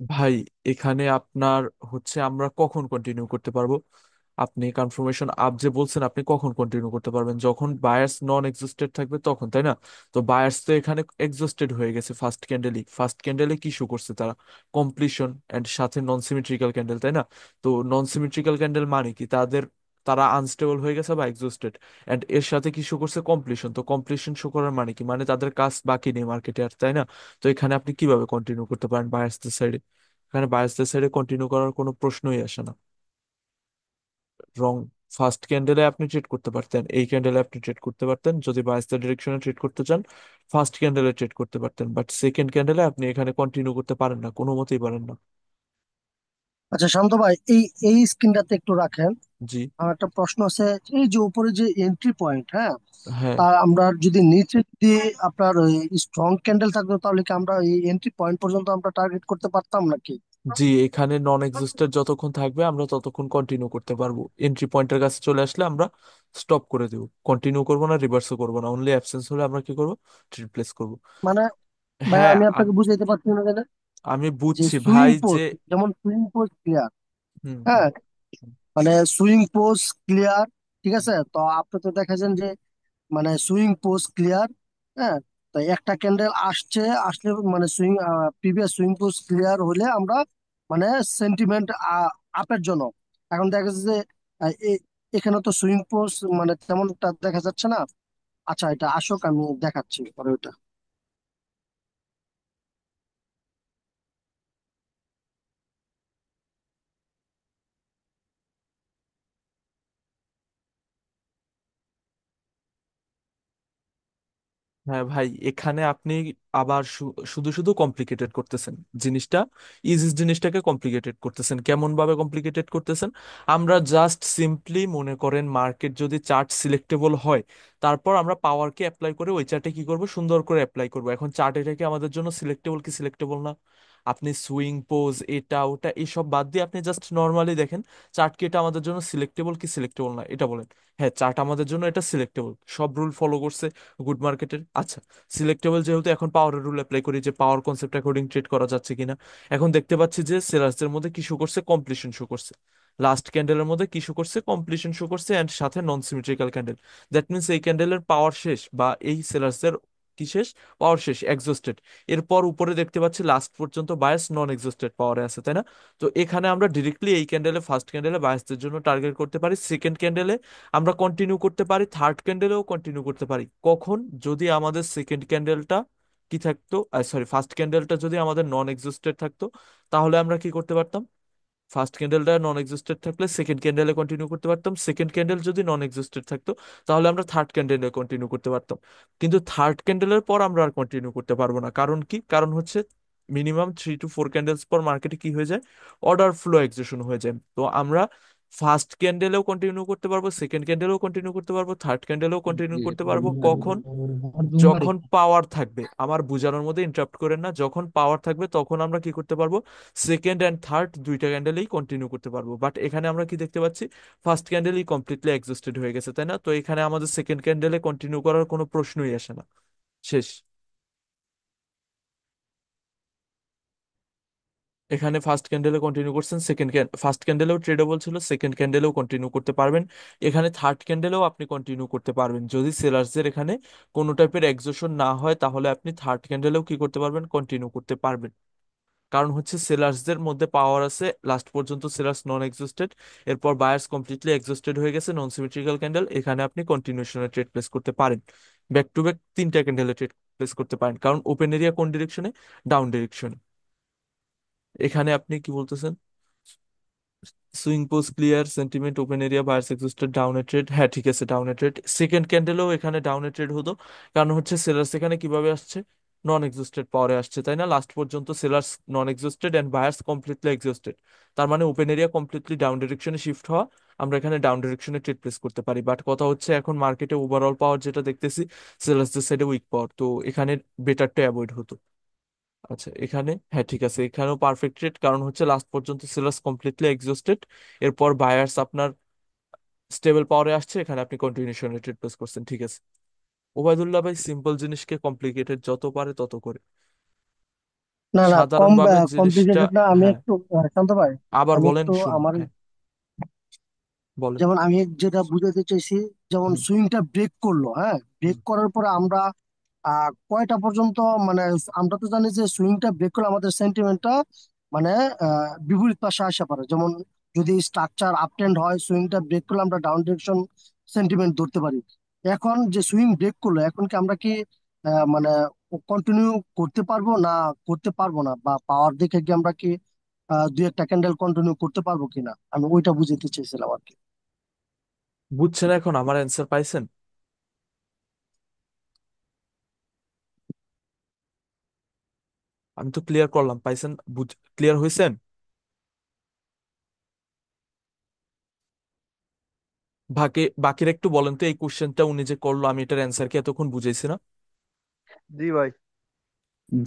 ভাই, এখানে আপনার হচ্ছে আমরা কখন কন্টিনিউ করতে পারবো? আপনি কনফার্মেশন আপ যে বলছেন, আপনি কখন কন্টিনিউ করতে পারবেন? যখন বায়ার্স নন এক্সিস্টেড থাকবে তখন, তাই না? তো বায়ার্স তো এখানে এক্সিস্টেড হয়ে গেছে। ফার্স্ট ক্যান্ডেলে কি শো করছে তারা? কমপ্লিশন এন্ড সাথে নন সিমেট্রিক্যাল ক্যান্ডেল, তাই না? তো নন সিমেট্রিক্যাল ক্যান্ডেল মানে কি? তারা আনস্টেবল হয়ে গেছে বা এক্সস্টেড, এন্ড এর সাথে কি শো করছে? কমপ্লিশন। তো কমপ্লিশন শো করার মানে কি? মানে তাদের কাজ বাকি নেই মার্কেটে আর, তাই না? তো এখানে আপনি কিভাবে কন্টিনিউ করতে পারেন বায়ার্সদের সাইডে? এখানে বায়ার্সদের সাইডে কন্টিনিউ করার কোনো প্রশ্নই আসে না। রং। ফার্স্ট ক্যান্ডেলে আপনি ট্রেড করতে পারতেন, এই ক্যান্ডেলে আপনি ট্রেড করতে পারতেন যদি বায়ার্সদের ডিরেকশনে ট্রেড করতে চান। ফার্স্ট ক্যান্ডেলে ট্রেড করতে পারতেন, বাট সেকেন্ড ক্যান্ডেলে আপনি এখানে কন্টিনিউ করতে পারেন না, কোনো মতেই পারেন না। আচ্ছা শান্ত ভাই, এই এই স্ক্রিনটাতে একটু রাখেন। জি। আমার একটা প্রশ্ন আছে। এই যে উপরে যে এন্ট্রি পয়েন্ট, হ্যাঁ, হ্যাঁ। তা আমরা যদি নিচে যদি আপনার ওই স্ট্রং ক্যান্ডেল থাকতো, তাহলে কি আমরা এই এন্ট্রি পয়েন্ট পর্যন্ত আমরা টার্গেট করতে পারতাম নাকি? জি, এখানে নন এক্সিস্টেড যতক্ষণ থাকবে আমরা ততক্ষণ কন্টিনিউ করতে পারবো। এন্ট্রি পয়েন্টের কাছে চলে আসলে আমরা স্টপ করে দেবো, কন্টিনিউ করবো না, রিভার্সও করবো না। অনলি অ্যাবসেন্স হলে আমরা কি করবো? রিপ্লেস করবো। মানে ভাই, হ্যাঁ। আমি আপনাকে বুঝাইতে পারছি না কেন? আমি যে বুঝছি সুইং ভাই যে। পোস্ট, যেমন সুইং পোস্ট ক্লিয়ার, হুম, হুম, হ্যাঁ, হুম, মানে সুইং পোস্ট ক্লিয়ার, ঠিক আছে। তো আপনি তো দেখেছেন যে মানে সুইং পোস্ট ক্লিয়ার, হ্যাঁ। তো একটা ক্যান্ডেল আসলে মানে প্রিভিয়াস সুইং পোস্ট ক্লিয়ার হলে আমরা মানে সেন্টিমেন্ট আপের জন্য। এখন দেখা যাচ্ছে যে এখানে তো সুইং পোস্ট মানে তেমনটা দেখা যাচ্ছে না। আচ্ছা, এটা আসুক, আমি দেখাচ্ছি পরে ওটা। হ্যাঁ ভাই, এখানে আপনি আবার শুধু শুধু কমপ্লিকেটেড করতেছেন জিনিসটা। ইজি জিনিসটাকে কমপ্লিকেটেড করতেছেন। কেমন ভাবে কমপ্লিকেটেড করতেছেন? আমরা জাস্ট সিম্পলি মনে করেন, মার্কেট যদি চার্ট সিলেক্টেবল হয়, তারপর আমরা পাওয়ারকে অ্যাপ্লাই করে ওই চার্টে কি করব? সুন্দর করে অ্যাপ্লাই করব। এখন চার্ট এটা কি আমাদের জন্য সিলেক্টেবল কি সিলেক্টেবল না? আপনি সুইং পোজ এটা ওটা এসব বাদ দিয়ে আপনি জাস্ট নর্মালি দেখেন, চার্ট কি এটা আমাদের জন্য সিলেক্টেবল কি সিলেক্টেবল না, এটা বলেন। হ্যাঁ, চার্ট আমাদের জন্য এটা সিলেক্টেবল, সব রুল ফলো করছে গুড মার্কেটের। আচ্ছা, সিলেক্টেবল যেহেতু, এখন পাওয়ারের রুল অ্যাপ্লাই করি যে পাওয়ার কনসেপ্ট অ্যাকর্ডিং ট্রেড করা যাচ্ছে কিনা। এখন দেখতে পাচ্ছি যে সেলার্সদের মধ্যে কি শো করছে? কমপ্লিশন শো করছে। লাস্ট ক্যান্ডেলের মধ্যে কি শো করছে? কমপ্লিশন শো করছে, এন্ড সাথে নন সিমেট্রিক্যাল ক্যান্ডেল। দ্যাট মিনস এই ক্যান্ডেলের পাওয়ার শেষ, বা এই সেলার্সদের কি শেষ? পাওয়ার শেষ, এক্সস্টেড। এরপর উপরে দেখতে পাচ্ছি লাস্ট পর্যন্ত বায়াস নন এক্সস্টেড পাওয়ারে আছে, তাই না? তো এখানে আমরা ডিরেক্টলি এই ক্যান্ডেলে, ফার্স্ট ক্যান্ডেলে বায়াসদের জন্য টার্গেট করতে পারি, সেকেন্ড ক্যান্ডেলে আমরা কন্টিনিউ করতে পারি, থার্ড ক্যান্ডেলেও কন্টিনিউ করতে পারি। কখন? যদি আমাদের সেকেন্ড ক্যান্ডেলটা কি থাকতো, সরি, ফার্স্ট ক্যান্ডেলটা যদি আমাদের নন এক্সিস্টেড থাকতো, তাহলে আমরা কি করতে পারতাম? ফার্স্ট ক্যান্ডেলটা নন এক্সিস্টেড থাকলে সেকেন্ড ক্যান্ডেলে কন্টিনিউ করতে পারতাম। সেকেন্ড ক্যান্ডেল যদি নন এক্সিস্টেড থাকতো, তাহলে আমরা থার্ড ক্যান্ডেলে কন্টিনিউ করতে পারতাম। কিন্তু থার্ড ক্যান্ডেলের পর আমরা আর কন্টিনিউ করতে পারবো না। কারণ কি? কারণ হচ্ছে মিনিমাম 3 to 4 ক্যান্ডেলস পর মার্কেটে কি হয়ে যায়? অর্ডার ফ্লো এক্সিকিউশন হয়ে যায়। তো আমরা ফার্স্ট ক্যান্ডেলেও কন্টিনিউ করতে পারবো, সেকেন্ড ক্যান্ডেলেও কন্টিনিউ করতে পারবো, থার্ড ক্যান্ডেলেও কন্টিনিউ করতে পারবো। কখন? যখন পাওয়ার থাকবে। আমার বুঝানোর মধ্যে ইন্টারাপ্ট করেন না। যখন পাওয়ার থাকবে তখন আমরা কি করতে পারবো? সেকেন্ড অ্যান্ড থার্ড দুইটা ক্যান্ডেলেই কন্টিনিউ করতে পারবো। বাট এখানে আমরা কি দেখতে পাচ্ছি? ফার্স্ট ক্যান্ডেলই কমপ্লিটলি এক্সস্টেড হয়ে গেছে, তাই না? তো এখানে আমাদের সেকেন্ড ক্যান্ডেলে কন্টিনিউ করার কোনো প্রশ্নই আসে না। শেষ। এখানে ফার্স্ট ক্যান্ডেলে কন্টিনিউ করছেন, ফার্স্ট ক্যান্ডেলেও ট্রেডেবল ছিল, সেকেন্ড ক্যান্ডেলেও কন্টিনিউ করতে পারবেন। এখানে থার্ড ক্যান্ডেলেও আপনি কন্টিনিউ করতে পারবেন। যদি সেলার্সদের এখানে কোনো টাইপের এক্সোশন না হয়, তাহলে আপনি থার্ড ক্যান্ডেলেও কি করতে পারবেন? কন্টিনিউ করতে পারবেন। কারণ হচ্ছে সেলার্সদের মধ্যে পাওয়ার আছে, লাস্ট পর্যন্ত সেলার্স নন এক্সিস্টেড, এরপর বায়ার্স কমপ্লিটলি এক্সিস্টেড হয়ে গেছে, নন সিমেট্রিক্যাল ক্যান্ডেল। এখানে আপনি কন্টিনিউশনে ট্রেড প্লেস করতে পারেন। ব্যাক টু ব্যাক তিনটা ক্যান্ডেলে ট্রেড প্লেস করতে পারেন, কারণ ওপেন এরিয়া কোন ডিরেকশনে? ডাউন ডিরেকশনে। এখানে আপনি কি বলতেছেন? Swing post clear, sentiment open area, buyers existed, ডাউনে ট্রেড। হ্যাঁ ঠিক আছে, ডাউনে ট্রেড। সেকেন্ড ক্যান্ডেলও এখানে ডাউনে ট্রেড হতো। কারণ হচ্ছে সেলার্স এখানে কিভাবে আসছে? নন এক্সিস্টেড পাওয়ারে আসছে, তাই না? লাস্ট পর্যন্ত sellers non existed and buyers completely existed. তার মানে ওপেন এরিয়া কমপ্লিটলি ডাউন ডিরেকশনে শিফট হওয়া। আমরা এখানে ডাউন ডিরেকশনে ট্রেড প্লেস করতে পারি। বাট কথা হচ্ছে, এখন মার্কেটে ওভারঅল পাওয়ার যেটা দেখতেছি, সেলার্সদের সাইডে উইক পাওয়ার, তো এখানে বেটারটা অ্যাভয়েড হতো। আচ্ছা, এখানে হ্যাঁ ঠিক আছে, এখানেও পারফেক্ট রেট, কারণ হচ্ছে লাস্ট পর্যন্ত সেলার্স কমপ্লিটলি এক্সস্টেড। এরপর বায়ার্স আপনার স্টেবল পাওয়ারে আসছে, এখানে আপনি কন্টিনিউশন ট্রেড প্লেস করছেন, ঠিক আছে। ওবায়দুল্লাহ ভাই, সিম্পল জিনিসকে কমপ্লিকেটেড যত পারে তত করে। না না, সাধারণভাবে জিনিসটা, কমপ্লিকেটেড না, আমি হ্যাঁ, একটু শান্ত ভাই, আবার আমি বলেন একটু শুনি, আমার, হ্যাঁ, বলেন। যেমন আমি যেটা বুঝাতে চাইছি, যেমন হুম, সুইংটা ব্রেক করলো, হ্যাঁ, হুম। ব্রেক করার পরে আমরা কয়টা পর্যন্ত, মানে আমরা তো জানি যে সুইংটা ব্রেক করলে আমাদের সেন্টিমেন্টটা মানে বিপরীত পাশে আসতে পারে। যেমন যদি স্ট্রাকচার আপ ট্রেন্ড হয়, সুইংটা ব্রেক করলে আমরা ডাউন ডিরেকশন সেন্টিমেন্ট ধরতে পারি। এখন যে সুইং ব্রেক করলো, এখন কি আমরা কি মানে কন্টিনিউ করতে পারবো না, করতে পারবো না, বা পাওয়ার দেখে কি আমরা কি দুই একটা ক্যান্ডেল কন্টিনিউ করতে পারবো কিনা, আমি ওইটা বুঝতে চাইছিলাম আর কি। বুঝছেন এখন আমার অ্যান্সার পাইছেন? আমি তো ক্লিয়ার করলাম, পাইছেন? ক্লিয়ার হয়েছেন? বাকির একটু বলেন তো, এই কোশ্চেনটা উনি যে করলো, আমি এটার অ্যান্সার কি এতক্ষণ বুঝাইছি না? জি ভাই।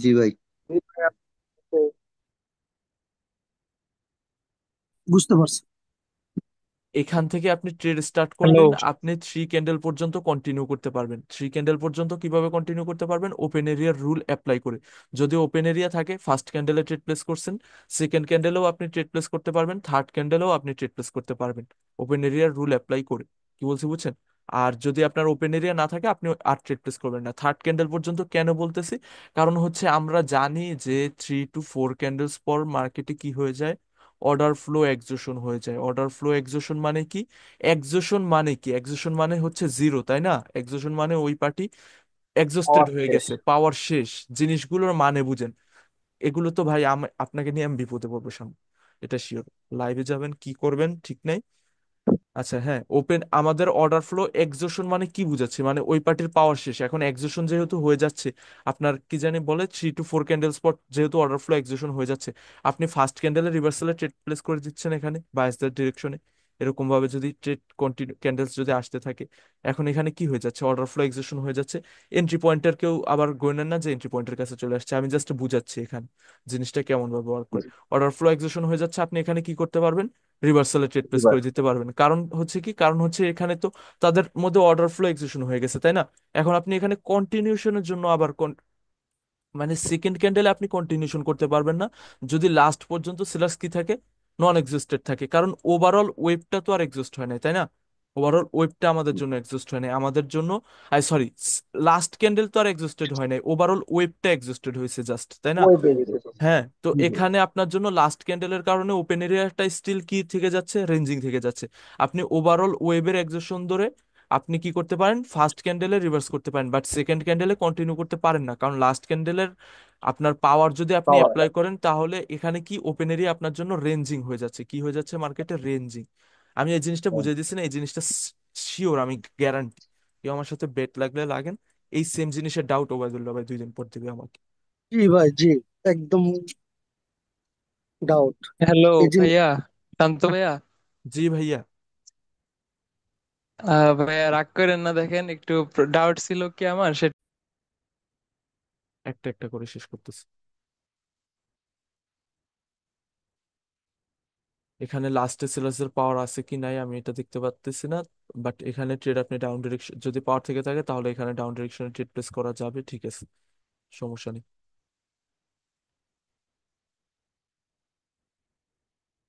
জি ভাই। বুঝতে পারছি। এখান থেকে আপনি ট্রেড স্টার্ট হ্যালো। করলেন, আপনি 3 ক্যান্ডেল পর্যন্ত কন্টিনিউ করতে পারবেন। 3 ক্যান্ডেল পর্যন্ত কিভাবে কন্টিনিউ করতে পারবেন? ওপেন এরিয়ার রুল অ্যাপ্লাই করে। যদি ওপেন এরিয়া থাকে, ফার্স্ট ক্যান্ডেলে ট্রেড প্লেস করছেন, সেকেন্ড ক্যান্ডেলেও আপনি ট্রেড প্লেস করতে পারবেন, থার্ড ক্যান্ডেলেও আপনি ট্রেড প্লেস করতে পারবেন, ওপেন এরিয়ার রুল অ্যাপ্লাই করে। কি বলছি বুঝছেন? আর যদি আপনার ওপেন এরিয়া না থাকে, আপনি আর ট্রেড প্লেস করবেন না থার্ড ক্যান্ডেল পর্যন্ত। কেন বলতেছি? কারণ হচ্ছে আমরা জানি যে 3 to 4 ক্যান্ডেলস পর মার্কেটে কি হয়ে যায়, অর্ডার ফ্লো এক্সোশন হয়ে যায়। অর্ডার ফ্লো এক্সোশন মানে কি? এক্সোশন মানে কি? এক্সোশন মানে হচ্ছে জিরো, তাই না? এক্সোশন মানে ওই পার্টি এক্সস্টেড পাওয়ার হয়ে শেষ। গেছে, পাওয়ার শেষ। জিনিসগুলোর মানে বুঝেন। এগুলো তো ভাই আপনাকে নিয়ে আমি বিপদে পড়বো সামনে, এটা শিওর। লাইভে যাবেন, কি করবেন ঠিক নাই। আচ্ছা, হ্যাঁ, ওপেন আমাদের অর্ডার ফ্লো এক্সোশন মানে কি বুঝাচ্ছি, মানে ওই পার্টির পাওয়ার শেষ। এখন এক্সোশন যেহেতু হয়ে যাচ্ছে, আপনার কি জানি বলে 3 to 4 ক্যান্ডেল স্পট, যেহেতু অর্ডার ফ্লো এক্সোশন হয়ে যাচ্ছে, আপনি ফার্স্ট ক্যান্ডেলে রিভার্সালে ট্রেড প্লেস করে দিচ্ছেন এখানে বায়াসদের ডিরেকশনে। এরকম ভাবে যদি ট্রেড কন্টিনিউ ক্যান্ডেলস যদি আসতে থাকে, এখন এখানে কি হয়ে যাচ্ছে, অর্ডার ফ্লো এক্সোশন হয়ে যাচ্ছে। এন্ট্রি পয়েন্টের কেউ আবার গণেন না যে এন্ট্রি পয়েন্টের কাছে চলে আসছে, আমি জাস্ট বুঝাচ্ছি এখানে জিনিসটা কেমন ভাবে ওয়ার্ক করে। অর্ডার ফ্লো এক্সোশন হয়ে যাচ্ছে, আপনি এখানে কি করতে পারবেন? রিভার্সালে ট্রেড জি প্লেস ভাই। করে দিতে পারবেন। কারণ হচ্ছে কি, কারণ হচ্ছে এখানে তো তাদের মধ্যে অর্ডার ফ্লো এক্সিকিউশন হয়ে গেছে, তাই না? এখন আপনি এখানে কন্টিনিউশনের জন্য আবার মানে সেকেন্ড ক্যান্ডেলে আপনি কন্টিনিউশন করতে পারবেন না যদি লাস্ট পর্যন্ত সেলার্স কি থাকে, নন এক্সিস্টেড থাকে। কারণ ওভারঅল ওয়েবটা তো আর এক্সিস্ট হয় নাই, তাই না? ওভারঅল ওয়েবটা আমাদের জন্য এক্সিস্ট হয় নাই, আমাদের জন্য, আই সরি, লাস্ট ক্যান্ডেল তো আর এক্সিস্টেড হয় নাই, ওভারঅল ওয়েবটা এক্সিস্টেড হয়েছে জাস্ট, তাই না? ওই পেয়ে গেছে। হ্যাঁ, তো জি জি। এখানে আপনার জন্য লাস্ট ক্যান্ডেলের কারণে ওপেন এরিয়াটা স্টিল কি থেকে যাচ্ছে, রেঞ্জিং থেকে যাচ্ছে। আপনি ওভারঅল ওয়েবের এক্সেশন ধরে আপনি কি করতে পারেন, ফার্স্ট ক্যান্ডেলে রিভার্স করতে পারেন, বাট সেকেন্ড ক্যান্ডেলে কন্টিনিউ করতে পারেন না, কারণ লাস্ট ক্যান্ডেলের আপনার পাওয়ার যদি আপনি পাওয়ার। অ্যাপ্লাই করেন, তাহলে এখানে কি ওপেন এরিয়া আপনার জন্য রেঞ্জিং হয়ে যাচ্ছে। কি হয়ে যাচ্ছে মার্কেটে? রেঞ্জিং। আমি এই জিনিসটা বুঝিয়ে দিচ্ছি না, এই জিনিসটা শিওর, আমি গ্যারান্টি। কেউ আমার সাথে বেট লাগলে লাগেন, এই সেম জিনিসের ডাউট ওবায়দুল্লাহ ভাই 2 দিন পর দিবে আমাকে। জি ভাই, জি, একদম ডাউট হ্যালো এই জিনিস। ভাইয়া, শান্ত ভাইয়া। জি ভাইয়া। ভাইয়া রাগ করেন না, দেখেন একটু ডাউট ছিল কি আমার সেটা। একটা একটা করে শেষ করতেছি। এখানে লাস্টে সেলার্সের পাওয়ার আছে কি নাই আমি এটা দেখতে পাচ্তেছি না, বাট এখানে ট্রেড আপনি ডাউন ডিরেকশন, যদি পাওয়ার থেকে থাকে তাহলে এখানে ডাউন ডিরেকশনে ট্রেড প্লেস করা যাবে, ঠিক আছে, সমস্যা নেই।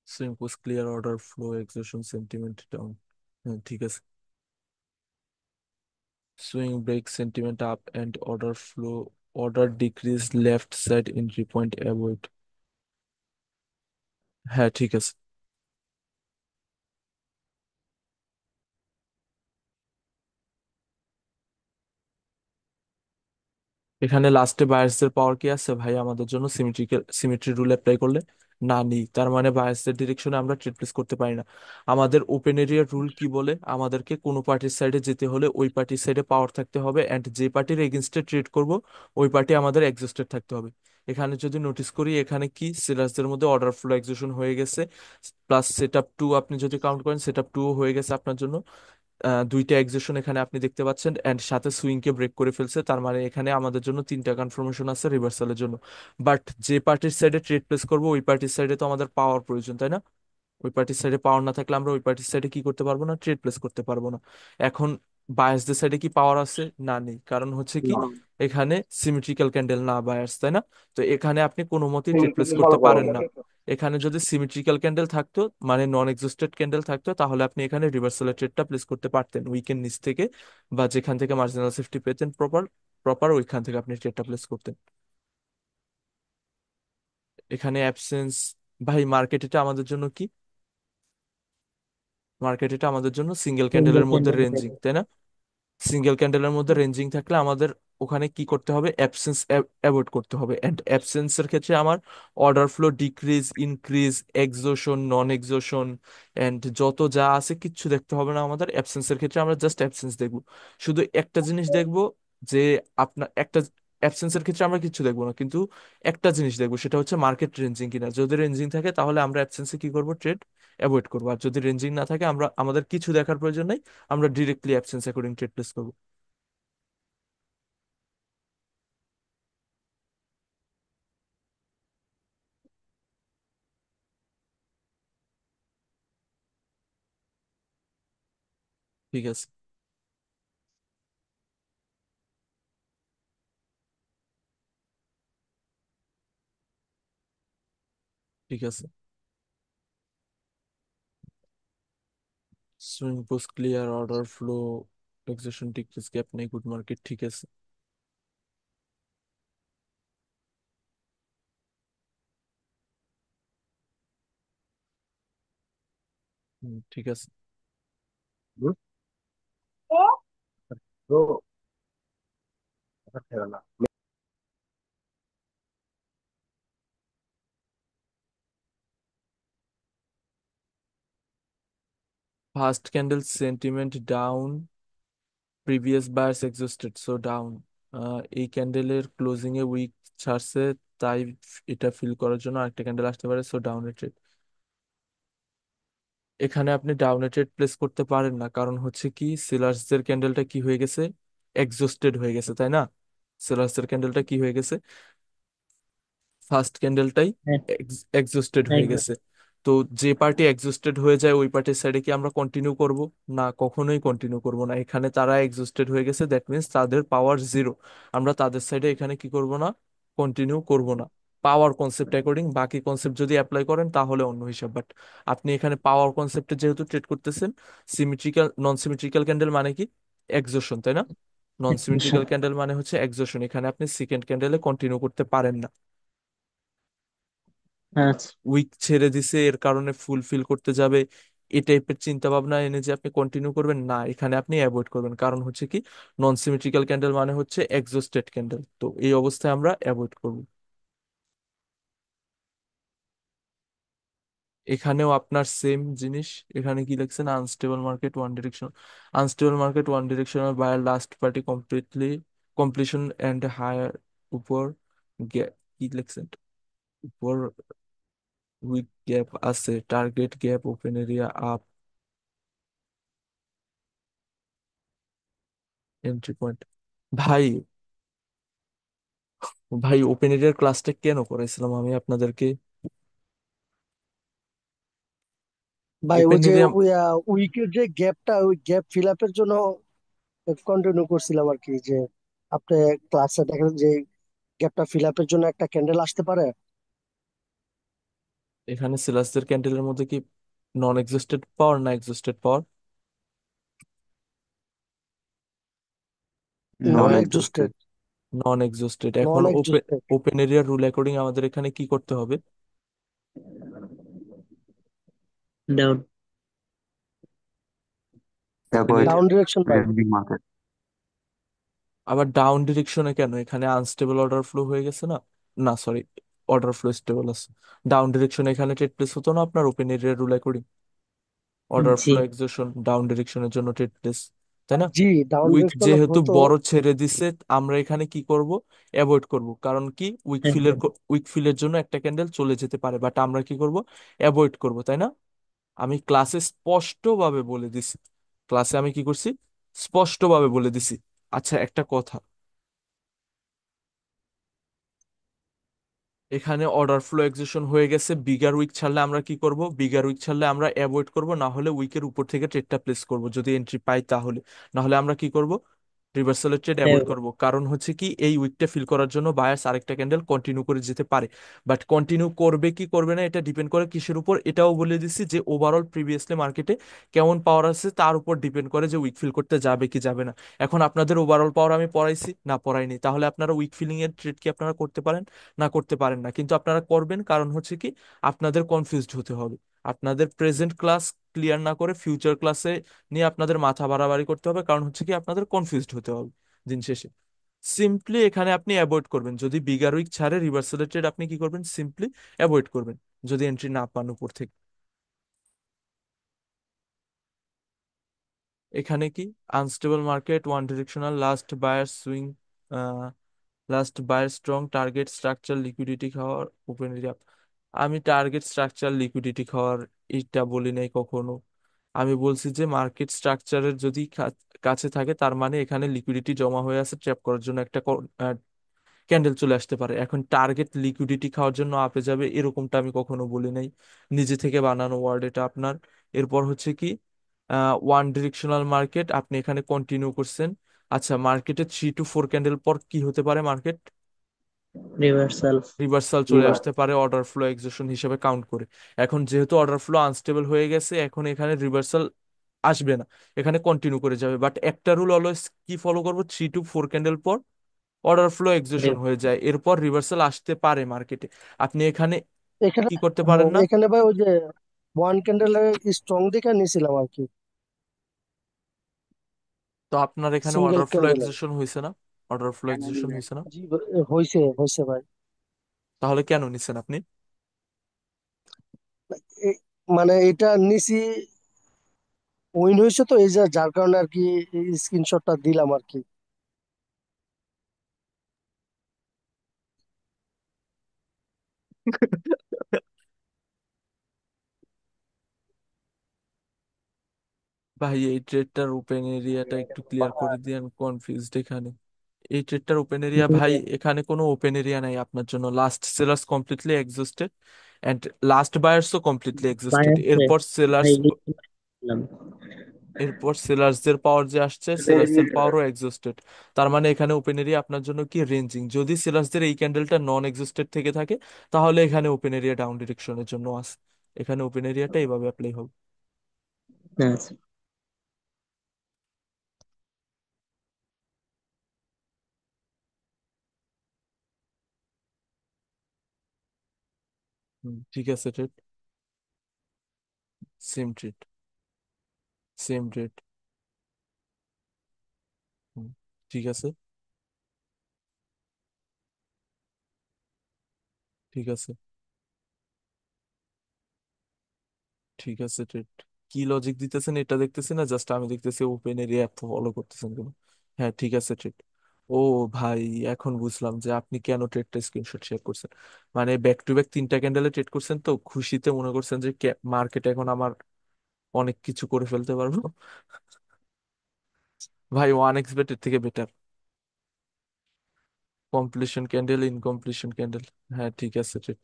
Swing post clear, order flow exhaustion sentiment down, হ্যাঁ ঠিক আছে। Swing break sentiment up and order flow, order decrease left side entry point avoid, হ্যাঁ ঠিক আছে। এখানে লাস্টে বায়ার্সদের পাওয়ার কি আছে ভাই আমাদের জন্য, সিমেট্রি রুল অ্যাপ্লাই করলে? না, নেই। তার মানে বায়ার্সদের ডিরেকশনে আমরা ট্রেড প্লেস করতে পারি না। আমাদের ওপেন এরিয়ার রুল কি বলে, আমাদেরকে কোনো পার্টির সাইডে যেতে হলে ওই পার্টির সাইডে পাওয়ার থাকতে হবে, অ্যান্ড যে পার্টির এগেনস্টে ট্রেড করব ওই পার্টি আমাদের এক্সস্টেড থাকতে হবে। এখানে যদি নোটিস করি, এখানে কি সেলার্সদের মধ্যে অর্ডার ফ্লো এক্সিকিউশন হয়ে গেছে, প্লাস সেট আপ টু আপনি যদি কাউন্ট করেন, সেট আপ টু হয়ে গেছে আপনার জন্য। দুইটা এক্সিশন এখানে আপনি দেখতে পাচ্ছেন, এন্ড সাথে সুইং কে ব্রেক করে ফেলছে, তার মানে এখানে আমাদের জন্য 3টা কনফার্মেশন আছে রিভার্সালের জন্য। বাট যে পার্টির সাইডে ট্রেড প্লেস করবো ওই পার্টির সাইডে তো আমাদের পাওয়ার প্রয়োজন, তাই না? ওই পার্টির সাইডে পাওয়ার না থাকলে আমরা ওই পার্টির সাইডে কি করতে পারবো না, ট্রেড প্লেস করতে পারবো না। এখন বায়াসদের সাইডে কি পাওয়ার আছে? না, নেই। কারণ হচ্ছে কি, না। এখানে সিমেট্রিক্যাল ক্যান্ডেল না বায়ার্স, তাই না? তো এখানে আপনি কোনো মতেই ট্রেড প্লেস করতে পারেন না। এখানে যদি সিমেট্রিক্যাল ক্যান্ডেল থাকতো, মানে নন এক্সস্টেড ক্যান্ডেল থাকতো, তাহলে আপনি এখানে রিভার্সালের ট্রেডটা প্লেস করতে পারতেন উইকের নিচ থেকে, বা যেখান থেকে মার্জিনাল সেফটি পেতেন প্রপার প্রপার ওইখান থেকে আপনি ট্রেডটা প্লেস করতেন। এখানে অ্যাবসেন্স, ভাই মার্কেট এটা আমাদের জন্য কি? মার্কেট এটা আমাদের জন্য সিঙ্গেল সিঙ্গেল ক্যান্ডেলের মধ্যে ক্যান্ডেল। রেঞ্জিং, তাই না? সিঙ্গেল ক্যান্ডেলের মধ্যে রেঞ্জিং থাকলে আমাদের ওখানে কি করতে হবে? অ্যাবসেন্স অ্যাভয়েড করতে হবে। এন্ড অ্যাবসেন্সের ক্ষেত্রে আমার order flow decrease, increase, exhaustion, non exhaustion and যত যা আছে কিচ্ছু দেখতে হবে না আমাদের। অ্যাবসেন্সের ক্ষেত্রে আমরা জাস্ট অ্যাবসেন্স দেখবো। শুধু একটা জিনিস দেখবো, যে আপনার একটা অ্যাবসেন্সের ক্ষেত্রে আমরা কিছু দেখবো না, কিন্তু একটা জিনিস দেখবো, সেটা হচ্ছে মার্কেট রেঞ্জিং কিনা। যদি রেঞ্জিং থাকে তাহলে আমরা অ্যাবসেন্সে কি করবো? ট্রেড অ্যাভয়েড করবো। আর যদি রেঞ্জিং না থাকে, আমরা আমাদের কিছু দেখার প্রয়োজন নেই, আমরা directly absence according trade place করবো। ঠিক আছে, ঠিক আছে। Swing post clear, order flow, accession decrease, gap নেই, গুড মার্কেট, ঠিক আছে। ঠিক আছে। First candle sentiment down, previous buyers exhausted, so down. এই ক্যান্ডেলের ক্লোজিং এ উইক ছাড়ছে, তাই এটা ফিল করার জন্য আরেকটা ক্যান্ডেল আসতে পারে, সো ডাউন ট্রেড। এখানে আপনি ডাউনে ট্রেড প্লেস করতে পারেন না, কারণ হচ্ছে কি, সেলার্সদের ক্যান্ডেলটা কি হয়ে গেছে? এক্সস্টেড হয়ে গেছে, তাই না? সেলার্সদের ক্যান্ডেলটা কি হয়ে গেছে? ফার্স্ট ক্যান্ডেলটাই হ্যাঁ, এক্সস্টেড হয়ে একদম। গেছে। তো যে পার্টি এক্সস্টেড হয়ে যায় ওই পার্টির সাইডে কি আমরা কন্টিনিউ করব? না, কখনোই কন্টিনিউ করব না। এখানে তারা এক্সস্টেড হয়ে গেছে, দ্যাট মিন্স তাদের পাওয়ার জিরো। আমরা তাদের সাইডে এখানে কি করব না? কন্টিনিউ করব না। পাওয়ার কনসেপ্ট অ্যাকর্ডিং বাকি কনসেপ্ট যদি অ্যাপ্লাই করেন তাহলে অন্য হিসাব, বাট আপনি এখানে পাওয়ার কনসেপ্টে যেহেতু ট্রেড করতেছেন, সিমেট্রিক্যাল নন সিমেট্রিক্যাল ক্যান্ডেল মানে কি? এক্সোশন, তাই না? নন সিমেট্রিক্যাল ক্যান্ডেল মানে হচ্ছে এক্সোশন। এখানে আপনি সেকেন্ড ক্যান্ডেলে কন্টিনিউ করতে পারেন না। আচ্ছা। উইক ছেড়ে দিছে এর কারণে ফুলফিল করতে যাবে, এই টাইপের চিন্তা ভাবনা এনে যে আপনি কন্টিনিউ করবেন, না, এখানে আপনি অ্যাভয়েড করবেন। কারণ হচ্ছে কি, নন সিমেট্রিক্যাল ক্যান্ডেল মানে হচ্ছে এক্সস্টেড ক্যান্ডেল, তো এই অবস্থায় আমরা অ্যাভয়েড করব। এখানেও আপনার সেম জিনিস। এখানে কি লিখছেন? Unstable market one direction, unstable market one directional buyer last party completely completion and higher উপর কি লিখছেন? উপর উইক গ্যাপ আছে, target gap, open area up, entry point. ভাই, ভাই ওপেন এরিয়ার ক্লাসটা কেন করাইছিলাম আমি আপনাদেরকে? ভাই ওই ওপেন যে এরিয়া, উইকের যে গ্যাপটা, ওই গ্যাপ ফিল আপের জন্য কন্টিনিউ করছিলাম আর কি, যে আপনি ক্লাসে দেখেন যে গ্যাপটা ফিল আপের জন্য একটা ক্যান্ডেল আসতে পারে। এখানে সিলাসদের ক্যান্ডেলের মধ্যে কি নন এক্সিস্টেড পাওয়ার না এক্সিস্টেড পাওয়ার? নন নন এবার এক্সস্টেড। এক্সস্টেড। নন এক্সিস্টেড, নন এখন ওপেন এক্সস্টেড। ওপেন এরিয়ার রুল অ্যাকর্ডিং আমাদের এখানে কি করতে হবে? Down. Open avoid area, down direction ভাই। Rending market. আবার ডাউন ডিরেকশনে কেন? এখানে আনস্টেবল অর্ডার ফ্লো হয়ে গেছে না? না সরি, অর্ডার ফ্লো স্টেবল আছে। ডাউন ডিরেকশনে এখানে ট্রেড প্লেস হতো না আপনার ওপেন এরিয়ার রুল অ্যাকর্ডিং? অর্ডার জি। ফ্লো এক্সেশন ডাউন ডিরেকশনের জন্য ট্রেড প্লেস, তাই না? জি, ডাউন উইক ডিরেকশন যেহেতু হতো। বড় ছেড়ে দিছে, আমরা এখানে কি করব? অ্যাভয়েড করব। কারণ কি, একদম। উইক ফিলের জন্য একটা ক্যান্ডেল চলে যেতে পারে, বাট আমরা কি করব? অ্যাভয়েড করব, তাই না? আমি ক্লাসে স্পষ্টভাবে বলে দিছি। ক্লাসে আমি কি করছি? স্পষ্টভাবে বলে দিছি। আচ্ছা, একটা কথা, এখানে অর্ডার ফ্লো এক্সিশন হয়ে গেছে, বিগার উইক ছাড়লে আমরা কি করব? বিগার উইক ছাড়লে আমরা অ্যাভয়েড করব, না হলে উইকের উপর থেকে ট্রেডটা প্লেস করব যদি এন্ট্রি পাই তাহলে। না হলে আমরা কি করব? রিভার্সালের ট্রেড অ্যাভয়েড ডাউট। করব, কারণ হচ্ছে কি এই উইকটা ফিল করার জন্য বায়ার্স আরেকটা ক্যান্ডেল কন্টিনিউ করে যেতে পারে। বাট কন্টিনিউ করবে কি করবে না এটা ডিপেন্ড করে কিসের উপর, এটাও বলে দিচ্ছি যে ওভারঅল প্রিভিয়াসলি মার্কেটে কেমন পাওয়ার আছে তার উপর ডিপেন্ড করে যে উইক ফিল করতে যাবে কি যাবে না। এখন আপনাদের ওভারঅল পাওয়ার আমি পড়াইছি না পড়াইনি, তাহলে আপনারা উইক ফিলিং এর ট্রেড কি আপনারা করতে পারেন? না করতে পারেন না, কিন্তু আপনারা করবেন, কারণ হচ্ছে কি আপনাদের কনফিউজড হতে হবে। আপনাদের প্রেজেন্ট ক্লাস ক্লিয়ার না করে ফিউচার ক্লাসে নিয়ে আপনাদের মাথা বাড়াবাড়ি করতে হবে, কারণ হচ্ছে কি আপনাদের কনফিউজড হতে হবে দিন শেষে। সিম্পলি এখানে আপনি অ্যাভয়েড করবেন, যদি বিগার উইক ছাড়ে রিভার্সাল ট্রেড আপনি কি করবেন, সিম্পলি অ্যাভয়েড করবেন যদি এন্ট্রি না পান উপর থেকে। এখানে কি unstable market, one directional, last buyer swing, last buyer strong, target structure, liquidity খাওয়ার, ওপেন এরিয়া। আমি টার্গেট স্ট্রাকচার লিকুইডিটি খাওয়ার এটা বলি নাই কখনো। আমি বলছি যে মার্কেট স্ট্রাকচারের যদি কাছে থাকে তার মানে এখানে লিকুইডিটি জমা হয়ে আছে, ট্র্যাপ করার জন্য একটা ক্যান্ডেল চলে আসতে পারে। এখন টার্গেট লিকুইডিটি খাওয়ার জন্য আপে যাবে এরকমটা আমি কখনো বলি নাই, নিজে থেকে বানানো ওয়ার্ড এটা আপনার। এরপর হচ্ছে কি ওয়ান ডিরেকশনাল মার্কেট আপনি এখানে কন্টিনিউ করছেন। আচ্ছা, মার্কেটে 3 to 4 ক্যান্ডেল পর কি হতে পারে, মার্কেট রিভার্সাল। রিভার্সাল চলে আসতে পারে অর্ডার ফ্লো এক্সিকিউশন হিসেবে কাউন্ট করে। এখন যেহেতু অর্ডার ফ্লো আনস্টেবল হয়ে গেছে, এখন এখানে রিভার্সাল আসবে না, এখানে কন্টিনিউ করে যাবে। বাট একটা রুল অলওয়েজ কি ফলো করবো, 3 to 4 ক্যান্ডেল পর অর্ডার ফ্লো এক্সিকিউশন হয়ে যায়, এরপর রিভার্সাল আসতে পারে মার্কেটে। আপনি এখানে এখানে কি করতে পারেন হ্যাঁ, না। এখানে ভাই ওই যে ওয়ান ক্যান্ডেলের স্ট্রং দেখে নিয়েছিলাম আর কি, তো আপনার এখানে সিঙ্গেল অর্ডার ফ্লো ক্যান্ডেলের। এক্সিকিউশন হয়েছে না? অর্ডার ফ্লো এক্সিকিউশন হয়েছে না? জি হয়েছে হয়েছে ভাই। তাহলে কেন নিছেন আপনি? এ- মানে এটা নিছি, উইন হয়েছে তো এই যে যার কারণে আর কি স্ক্রিনশটটা দিলাম আর কি। ভাই এই ট্রেডটার ওপেন এরিয়াটা একটু ক্লিয়ার করে দিয়ে কনফিউজড এখানে। এই ট্রেডটার ওপেন এরিয়া ভাই, এখানে কোনো ওপেন এরিয়া নাই আপনার জন্য। Last sellers completely exhausted and last বায়ার্সও কমপ্লিটলি বাই এক্সস্টেড। আছে এরপর সেলার্স, ভাই, লিখলাম। এরপর সেলার্সদের পাওয়ার যে আসছে সেলার্সের পাওয়ারও এক্সস্টেড। তার মানে এখানে ওপেন এরিয়া আপনার জন্য কি রেঞ্জিং। যদি সেলার্সদের এই ক্যান্ডেলটা নন এক্সস্টেড থেকে থাকে তাহলে এখানে ওপেন এরিয়া ডাউন ডিরেকশনের জন্য আছে। এখানে ওপেন এরিয়াটা এইভাবে অ্যাপ্লাই হবে। আচ্ছা। ঠিক আছে trade, same trade, same trade. ঠিক আছে, ঠিক আছে, ঠিক আছে ট্রেড। কি লজিক দিতেছেন এটা দেখতেছি না, জাস্ট আমি দেখতেছি ওপেন এরিয়া ফলো করতেছেন কেন। হ্যাঁ ঠিক আছে ট্রেড। ও ভাই, এখন বুঝলাম যে আপনি কেন ট্রেডটা স্ক্রিনশট শেয়ার করছেন। মানে ব্যাক টু ব্যাক 3টা ক্যান্ডেলে ট্রেড করছেন, তো খুশিতে মনে করছেন যে মার্কেট এখন আমার অনেক কিছু করে ফেলতে পারবো। ভাই ওয়ান এক্স বেটের থেকে better. Completion candle, incompletion candle. হ্যাঁ ঠিক আছে trade.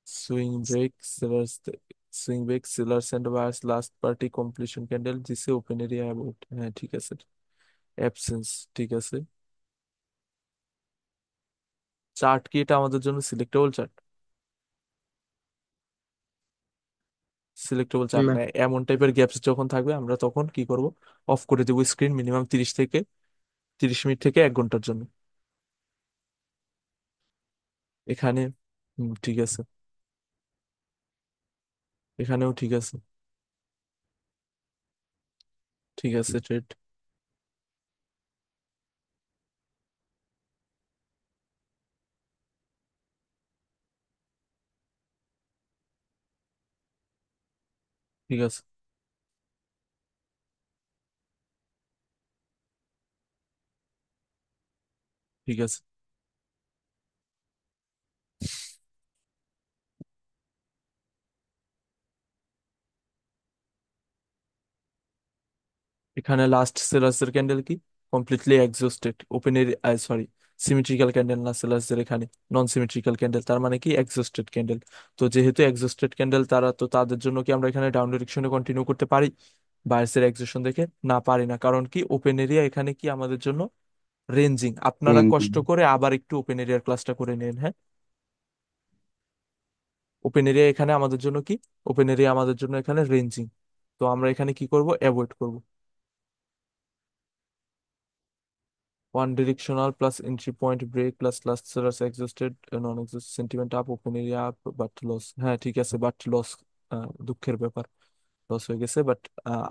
Swing break sellers, swing break sellers and buyers, last party completion candle দিছে ওপেন এরিয়া অ্যাবাউট। হ্যাঁ ঠিক আছে। অ্যাবসেন্স, ঠিক আছে। চার্ট কি এটা আমাদের জন্য সিলেক্টেবল চার্ট? সিলেক্টেবল চার্ট না, না, এমন টাইপের গ্যাপস যখন থাকবে আমরা তখন কি করব, অফ করে দেবো স্ক্রিন মিনিমাম 30 মিনিট থেকে 1 ঘন্টার জন্য। এখানে ঠিক আছে, এখানেও ঠিক আছে। ঠিক আছে ট্রেড, ঠিক আছে, ঠিক আছে। এখানে লাস্ট সেলার্সের ক্যান্ডেল কি কমপ্লিটলি এক্সস্টেড, ওপেন এর সরি সিমেট্রিক্যাল ক্যান্ডেল না সেলার্সের এখানে, নন সিমেট্রিক্যাল ক্যান্ডেল, তার মানে কি এক্সস্টেড ক্যান্ডেল। তো যেহেতু এক্সস্টেড ক্যান্ডেল তারা, তো তাদের জন্য কি আমরা এখানে ডাউন ডিরেকশনে কন্টিনিউ করতে পারি? বায়ার্সের এক্সেশন দেখে? না, পারি না। কারণ কি, ওপেন এরিয়া এখানে কি আমাদের জন্য রেঞ্জিং। আপনারা রেঞ্জিং। কষ্ট করে আবার একটু ওপেন এরিয়ার ক্লাসটা করে নিন, হ্যাঁ। ওপেন এরিয়া এখানে আমাদের জন্য কি, ওপেন এরিয়া আমাদের জন্য এখানে রেঞ্জিং। তো আমরা এখানে কি করব, অ্যাভয়েড করব। One directional plus entry point break plus last sellers existed non exist sentiment up open area up but loss. হ্যাঁ ঠিক আছে, বাট লস দুঃখের ব্যাপার, লস হয়ে গেছে। বাট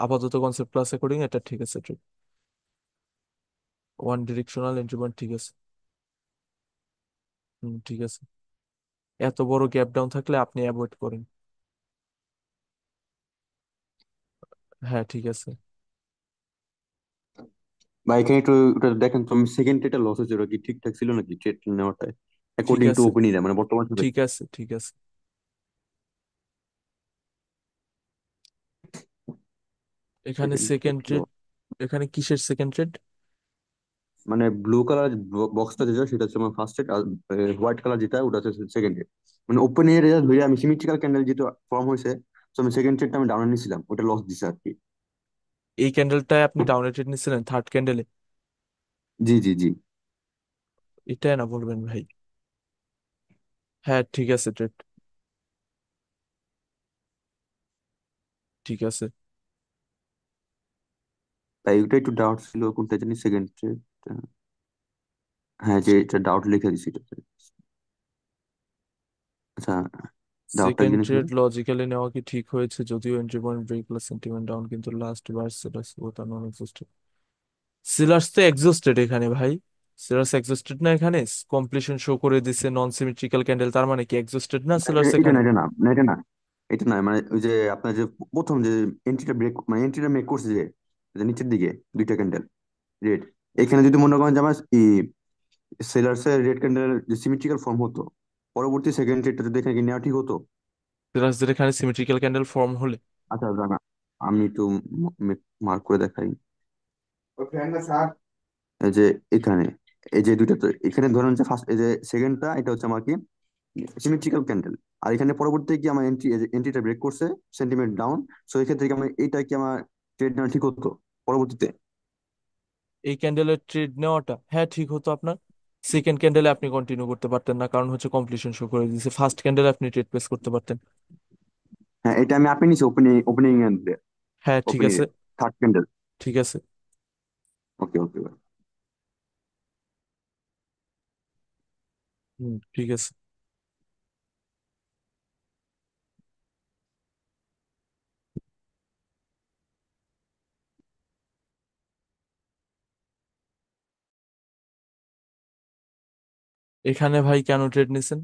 আপাতত কনসেপ্ট ক্লাস অ্যাকর্ডিং এটা ঠিক আছে। ওয়ান ডিরেকশনাল এন্ট্রি পয়েন্ট ঠিক আছে। হুম, ঠিক আছে। এত বড় গ্যাপ ডাউন থাকলে আপনি অ্যাভয়েড করেন। হ্যাঁ ঠিক আছে। বা এখানে একটু ওটা দেখেন তো, আমি সেকেন্ড ট্রেডটা লস হয়েছে, ওটা কি ঠিকঠাক ছিল নাকি ট্রেড নেওয়াটা ঠিক অ্যাকর্ডিং টু আছে, ওপেনিং মানে বর্তমান সাপেক্ষে? ঠিক আছে, ঠিক আছে। এখানে সেকেন্ড ট্রেড সেকেন্ড ট্রেড, এখানে কিসের সেকেন্ড ট্রেড? মানে ব্লু কালার বক্সটা যেটা সেটা হচ্ছে আমার ফার্স্ট ট্রেড, আর হোয়াইট কালার যেটা ওটা হচ্ছে সেকেন্ড ট্রেড। মানে ওপেন এর রেজাল্ট ধরে আমি সিমেট্রিক্যাল ক্যান্ডেল যেটা ফর্ম হয়েছে, তো আমি সেকেন্ড ট্রেডটা আমি ডাউনে নিয়েছিলাম, ওটা লস দিছে আর কি। এই ক্যান্ডেলটায় আপনি ডাউন ট্রেড নিচ্ছিলেন, থার্ড ক্যান্ডেলে? জি জি জি। এটাই না বলবেন ভাই? হ্যাঁ ঠিক আছে, ট্রেড ঠিক আছে। তাই ওটা একটু ডাউট ছিল কোনটা জানি সেকেন্ড ট্রেড। হ্যাঁ, যে এটা ডাউট লিখে দিছি এটাতে। আচ্ছা, ডাউটটা কি সেকেন্ড জানি ছিল? ট্রেড লজিক্যালি নেওয়া কি ঠিক হয়েছে? যদিও entry point break plus sentiment down, কিন্তু লাস্ট বার সেলার্স ওটা নন এক্সিস্টেড। সেলার্স তো এক্সিস্টেড এখানে ভাই। সেলার্স এক্সিস্টেড না এখানে? কমপ্লিশন শো করে দিছে নন সিমেট্রিক্যাল ক্যান্ডেল, তার মানে কি এক্সিস্টেড না সেলার্স এটা না, এখানে? এটা না, না, এটা না, এটা না, মানে ওই যে আপনার যে প্রথম যে এন্ট্রিটা ব্রেক মানে এন্ট্রিটা মেক করছে যে, যে নিচের দিকে দুইটা ক্যান্ডেল রেড, এখানে যদি মনে করেন যে আমার সেলার্স এর রেড ক্যান্ডেল যে সিমেট্রিক্যাল ফর্ম হতো, পরবর্তী সেকেন্ড ট্রেডটা যদি এখানে নেওয়া ঠিক হতো। সেলার্সদের এখানে সিমেট্রিক্যাল ক্যান্ডেল ফর্ম হলে? আচ্ছা জানা, আমি একটু মার্ক করে দেখাই। এই যে এখানে, এই যে দুইটা, তো এখানে ধরেন যে ফার্স্ট এই যে সেকেন্ডটা এটা হচ্ছে আমার কি সিমেট্রিক্যাল ক্যান্ডেল, আর এখানে পরবর্তীতে কি আমার এন্ট্রিটা ব্রেক করছে, সেন্টিমেন্ট ডাউন। সো এই ক্ষেত্রে কি আমার এইটা কি আমার ট্রেড নেওয়া ঠিক হতো পরবর্তীতে? এই ক্যান্ডেলের ট্রেড নেওয়াটা হ্যাঁ ঠিক হতো আপনার। সেকেন্ড ক্যান্ডেলে আপনি কন্টিনিউ করতে পারতেন না, কারণ হচ্ছে কমপ্লিশন শো করে দিয়েছে। ফার্স্ট ক্যান্ডেলে আপনি ট্রেড প্লেস করতে পারতেন। হ্যাঁ, এটা আমি আপনি নিছি ওপেনিং, ওপেনিং এর হ্যাঁ ঠিক ওপেনিং আছে, এর থার্ড ক্যান্ডেল। ঠিক আছে। ওকে ওকে। হুম, ঠিক আছে। এখানে ভাই কেন ট্রেড নিছেন?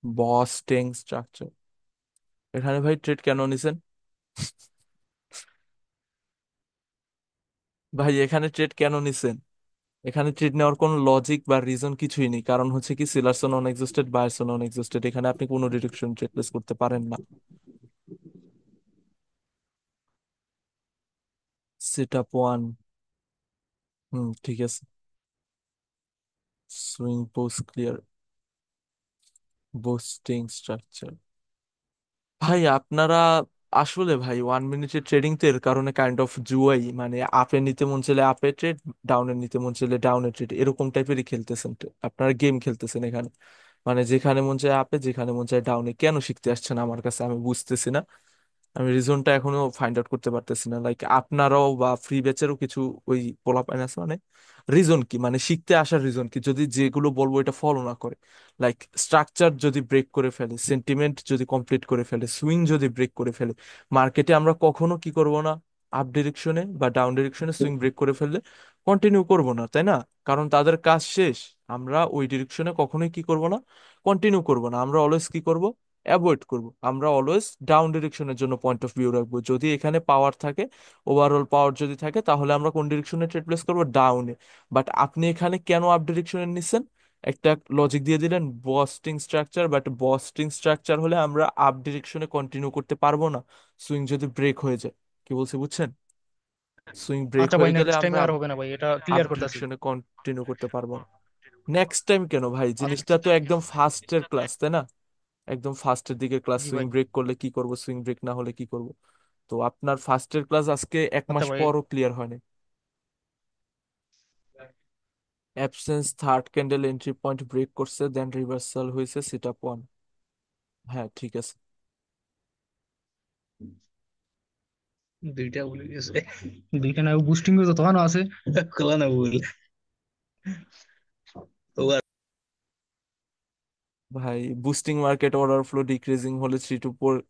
বস টেং স্ট্রাকচার, এখানে ভাই ট্রেড কেন নিছেন? ভাই এখানে ট্রেড কেন নিছেন? এখানে ট্রেড নেওয়ার কোনো লজিক বা রিজন কিছুই নেই। কারণ হচ্ছে কি, সেলার্স নন এক্সিস্টেড, বায়ার্স নন এক্সিস্টেড, এখানে আপনি কোনো ডিরেকশন ট্রেড প্লেস করতে পারেন না। সেট আপ ওয়ান, হুম ঠিক আছে। Swing post clear, boosting structure. ভাই আপনারা আসলে ভাই 1 মিনিটের ট্রেডিং তো এর কারণে কাইন্ড অফ জুয়াই, মানে আপে নিতে মন চাইলে আপে ট্রেড, ডাউনে নিতে মন চাইলে ডাউনে ট্রেড, এরকম টাইপেরই খেলতেছেন আপনারা, গেম খেলতেছেন এখানে। মানে যেখানে মন চায় আপে, যেখানে মন চায় ডাউনে। কেন শিখতে আসছেন আমার কাছে আমি বুঝতেছি না। আমি রিজনটা এখনো ফাইন্ড আউট করতে পারতেছি না। লাইক আপনারাও বা ফ্রি ব্যাচেরও কিছু ওই পোলাপাইন আছে, মানে রিজন কি, মানে শিখতে আসার রিজন কি, যদি যেগুলো বলবো এটা ফলো না করে? লাইক স্ট্রাকচার যদি ব্রেক করে ফেলে, সেন্টিমেন্ট যদি কমপ্লিট করে ফেলে, সুইং যদি ব্রেক করে ফেলে, মার্কেটে আমরা কখনো কি করব না, আপ ডিরেকশনে বা ডাউন ডিরেকশনে সুইং ব্রেক করে ফেললে কন্টিনিউ করব না, তাই না? কারণ তাদের কাজ শেষ। আমরা ওই ডিরেকশনে কখনোই কি করব না, কন্টিনিউ করব না। আমরা অলওয়েজ কি করব, অ্যাভয়েড করব। আমরা অলওয়েজ ডাউন ডিরেকশনের জন্য পয়েন্ট অফ ভিউ রাখবো। যদি এখানে পাওয়ার থাকে, ওভারঅল পাওয়ার যদি থাকে, তাহলে আমরা কোন ডিরেকশনে ট্রেড প্লেস করবো, ডাউনে। বাট আপনি এখানে কেন আপ ডিরেকশনে নিচ্ছেন? একটা লজিক দিয়ে দিলেন বস্টিং স্ট্রাকচার, বাট বস্টিং স্ট্রাকচার হলে আমরা আপ ডিরেকশনে কন্টিনিউ করতে পারবো না, সুইং যদি ব্রেক হয়ে যায়। কি বলছি বুঝছেন? সুইং ব্রেক আচ্ছা ভাই, হয়ে গেলে নেক্সট টাইমে আমরা আর হবে না ভাই, এটা আপ ক্লিয়ার করতেছি। ডিরেকশনে কন্টিনিউ করতে পারবো না। নেক্সট টাইম কেন ভাই? জিনিসটা তো একদম ফার্স্টের ক্লাস, তাই না? একদম ফার্স্টের দিকে ক্লাস, জি সুইং ভাই। ব্রেক করলে কি করব, সুইং ব্রেক না হলে কি করব। তো আপনার ফার্স্টের ক্লাস আজকে এক আচ্ছা মাস ভাই। পরও ক্লিয়ার হয়নি। Absence third candle entry point break করছে, দেন রিভার্সাল হয়েছে, সেট আপ ওয়ান। হ্যাঁ ঠিক আছে। দুইটা ভুলে গেছে, দুইটা না বুস্টিং তো তখন আছে, খোলা না ভুল। ভাই boosting market order flow decreasing হলে 3 to